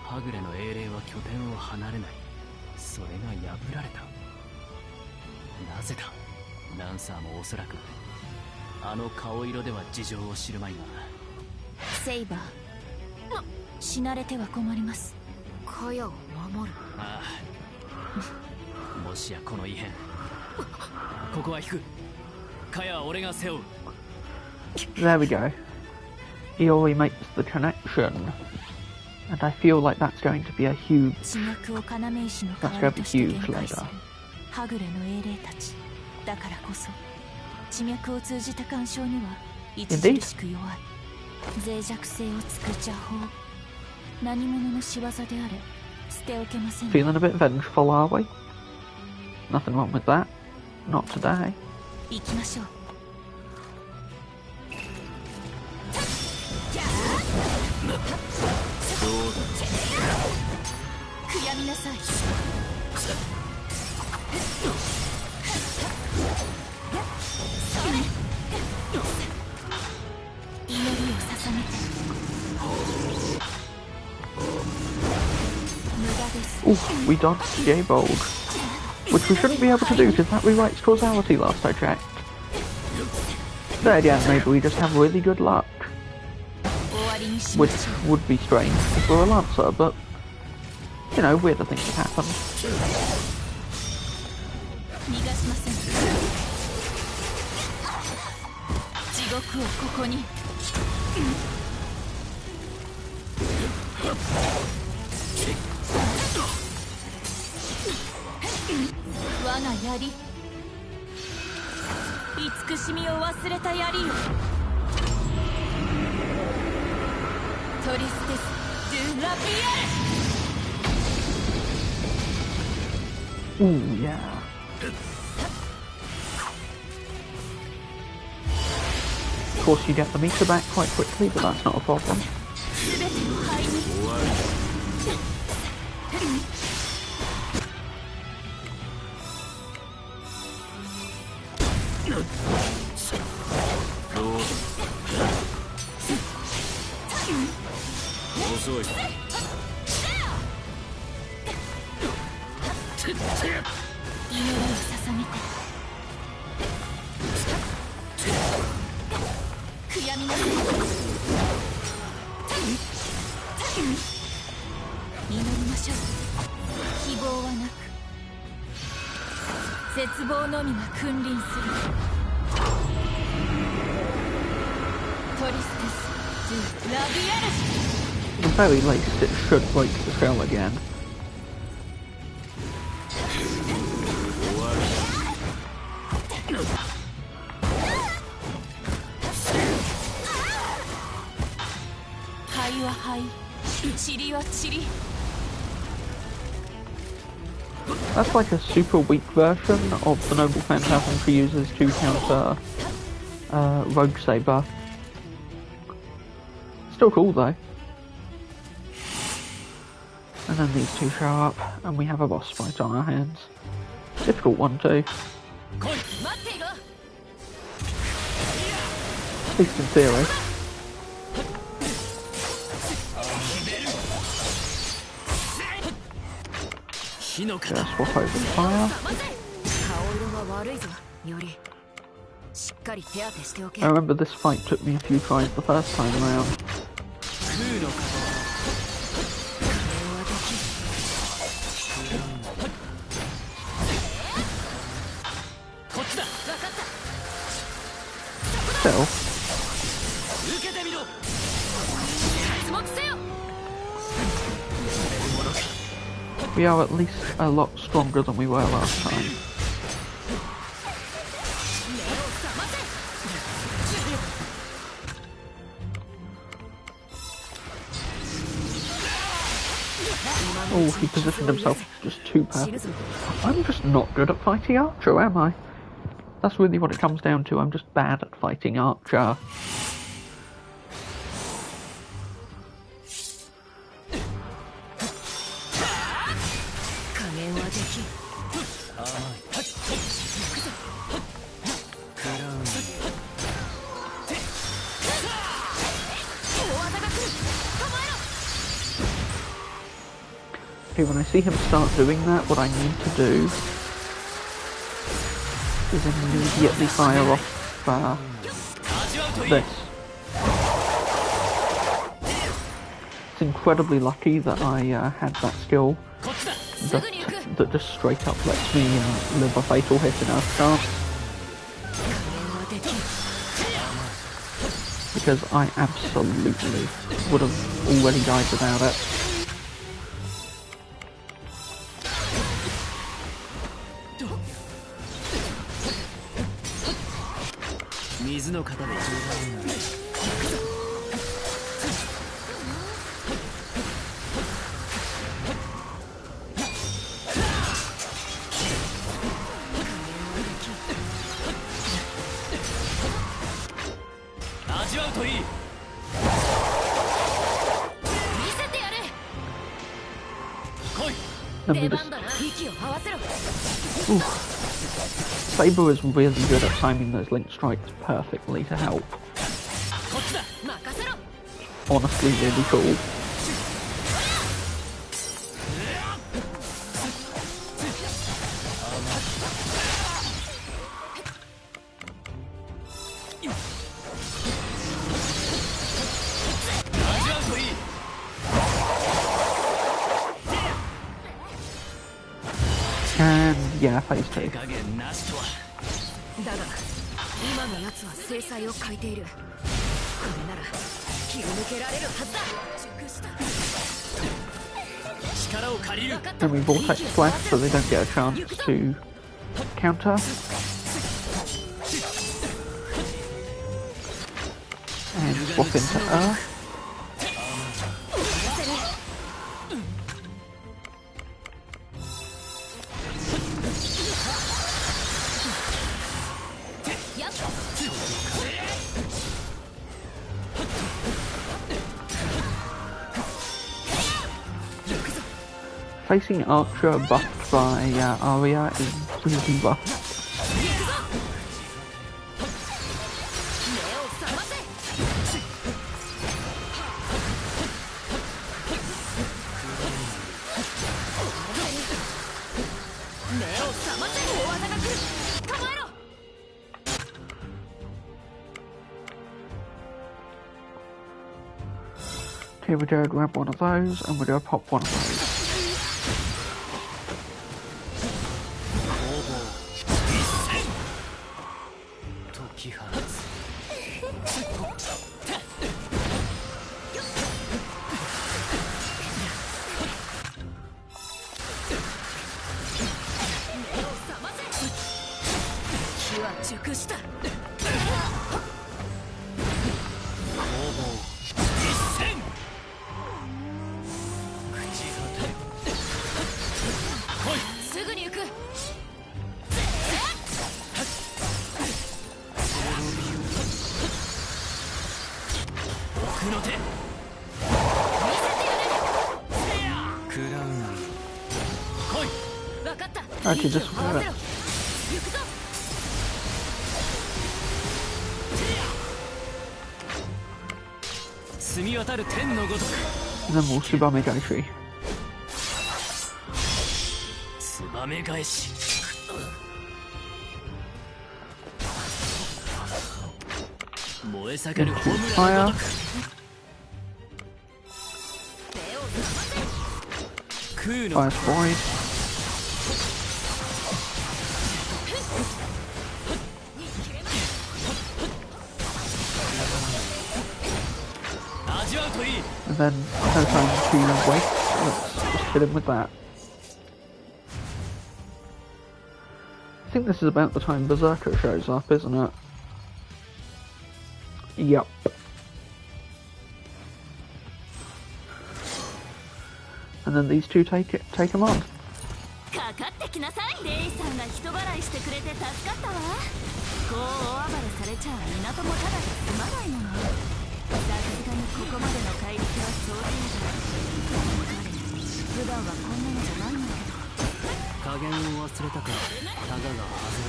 はぐれの英霊は拠点を離れない。それが破られた。なぜだ。ランサーもおそらくあの顔色では事情を知るまいが。セイバー、死なれては困ります。カヤを守る。ああ、もしやこの異変。ここは引く。カヤは俺が背負う。 There we go. Iori makes the connection, and I feel like that's going to be a huge. That's going to be huge later. はぐれの英霊たち。だからこそ、地脈を通じた干渉には著しく弱い。脆弱性をつく邪法。何者の仕業であれ、捨ておけません。 Feeling a bit vengeful, are we? Nothing wrong with that. Not today. 行きましょう。悔やみなさい。Ooh, we dodged J-Bold. Which we shouldn't be able to do because that rewrites causality last I checked. Then again, maybe we just have really good luck. Which would be strange if we're a Lancer, but, you know, weirder things have happened. Ooh, yeah. Of course, you get the meter back quite quickly, but that's not a problem. At the very least, it should break the shell again. That's like a super weak version of the Noble Phantasm she uses to counter Rogue Saber. Still cool though. And then these two show up, and we have a boss fight on our hands. Difficult one too. At least in theory. Just swap over fire. I remember this fight took me a few tries the first time around. Still. We are at least a lot stronger than we were last time. Oh, he positioned himself just too perfectly. I'm just not good at fighting Archer, am I? That's really what it comes down to. I'm just bad at fighting Archer. Okay, when I see him start doing that, what I need to do is immediately fire off this. It's incredibly lucky that I had that skill that just straight up lets me live a fatal hit in Earth Chance. Because I absolutely would have already died without it. Ooh. Saber is really good at timing those link strikes perfectly to help. Honestly, really cool. And yeah, phase 2. だが今のやつは制裁を欠いている。これなら切り抜けられるはずだ。熟した。 Then we vortex left so they don't get a chance to counter. And swap into Earth. Facing Archer buffed by Arya is really buffed. Okay, we're gonna grab one of those and we're gonna pop one of those. Actually, just work. And then we'll Tsubame Gaishi. Into fire. Fire void. And then no time to wait, let's just hit him with that. I think this is about the time Berserker shows up, isn't it? Yep. And then these two take him on.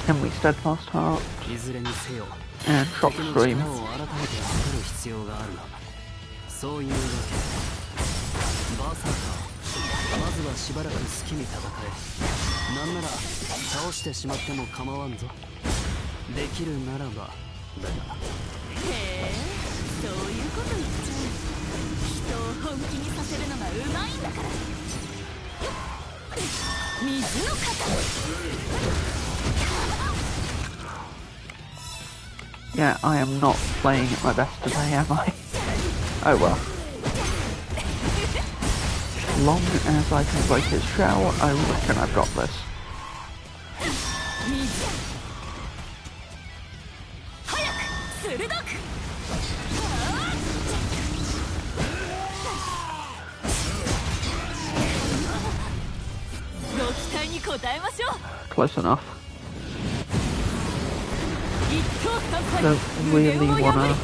Can we steadfast heart and shock scream? Yeah, I am not playing at my best today, am I? Oh well. Long as I can break his shell, I reckon I've got this. Close enough. Don't really wanna.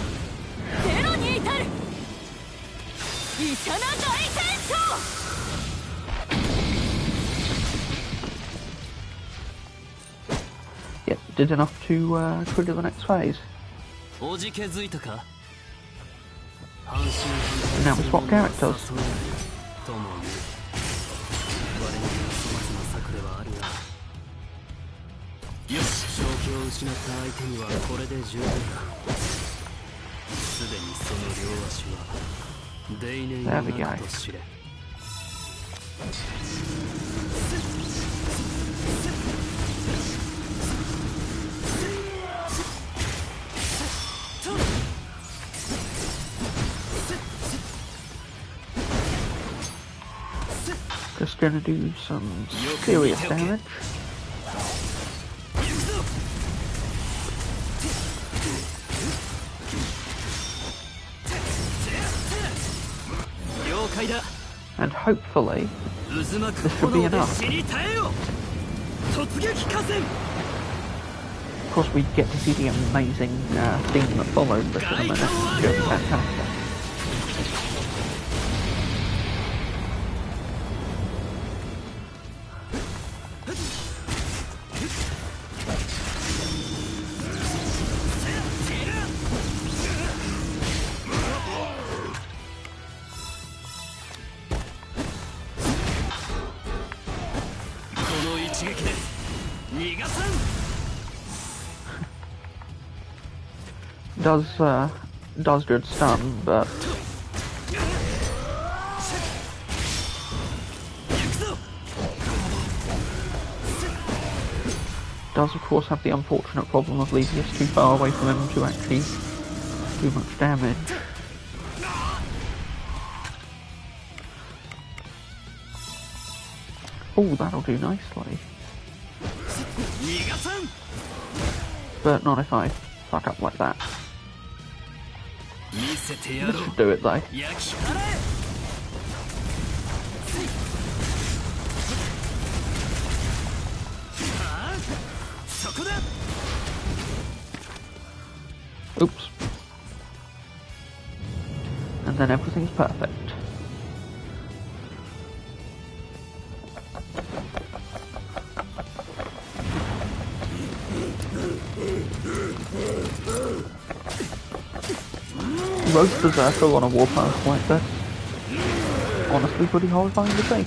Yep, did enough to trigger the next phase. And now we swap characters. There we go. That's gonna do some serious damage. And hopefully, this should be enough. Of course, we get to see the amazing theme that follows this in a minute. Just fantastic. 撃で逃がさん。 does good stun, but does of course have the unfortunate problem of leaving us too far away from him to actually do much damage. Oh, that'll do nicely. But not if I fuck up like that. This should do it though. Oops. And then everything's perfect. Rogue Berserker on a warpath like this. Honestly pretty horrifying to see.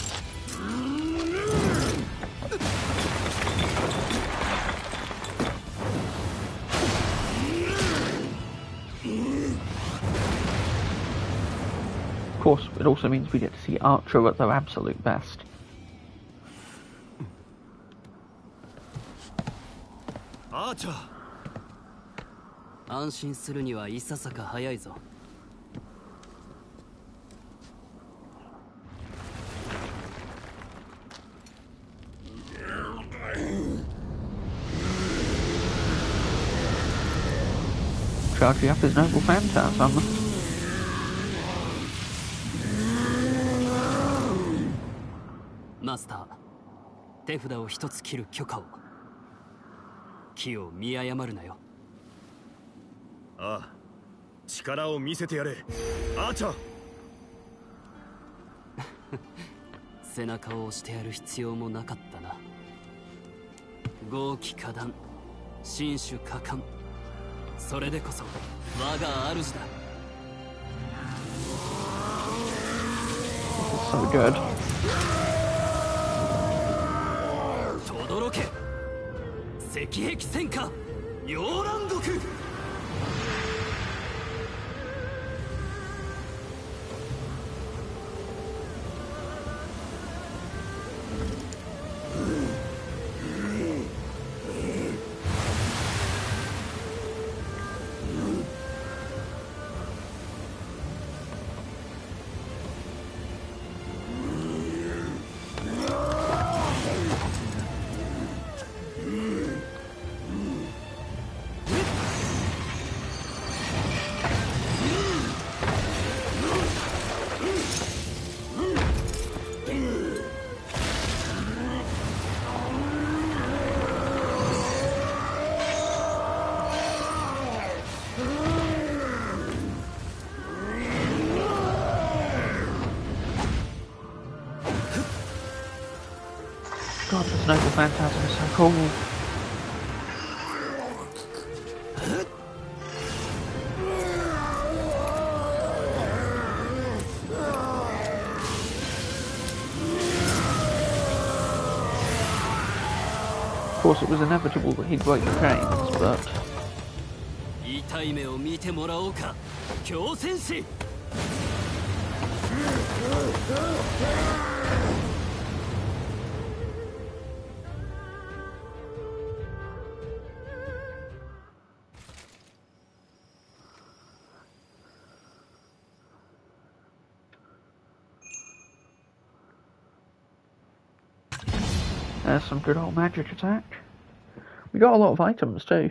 Of course, it also means we get to see Archer at their absolute best. Archer! 安心するにはいささか早いぞ。Charging up his noble phantasm. Master, 手札を一つ切る許可を。気を見誤るなよ。ああ、力を見せてやれ、アーチャー。背中を押してやる必要もなかったな。豪気果断、心守果敢。それでこそ我が主だ。So good. 轟け、石壁戦火、妖乱毒。God, this noble phantasm is so cool. Of course, it was inevitable that he'd break the chains, but... 痛い目を見てもらおうか、強戦士。There's some good old magic attack. We got a lot of items too.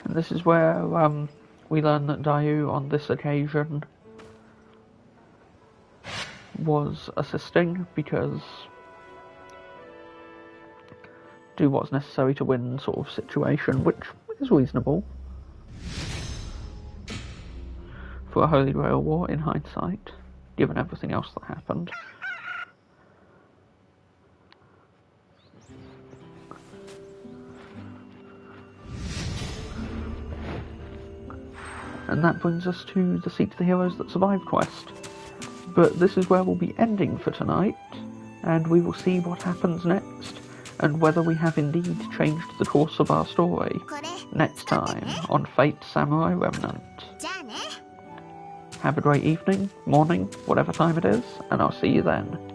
And this is where we learn that Dayu on this occasion was assisting because do what's necessary to win sort of situation, which is reasonable for a Holy Grail war in hindsight, given everything else that happened. And that brings us to the Seek the Heroes That Survive quest. But this is where we'll be ending for tonight, and we will see what happens next, and whether we have indeed changed the course of our story next time on Fate Samurai Remnant. Have a great evening, morning, whatever time it is, and I'll see you then.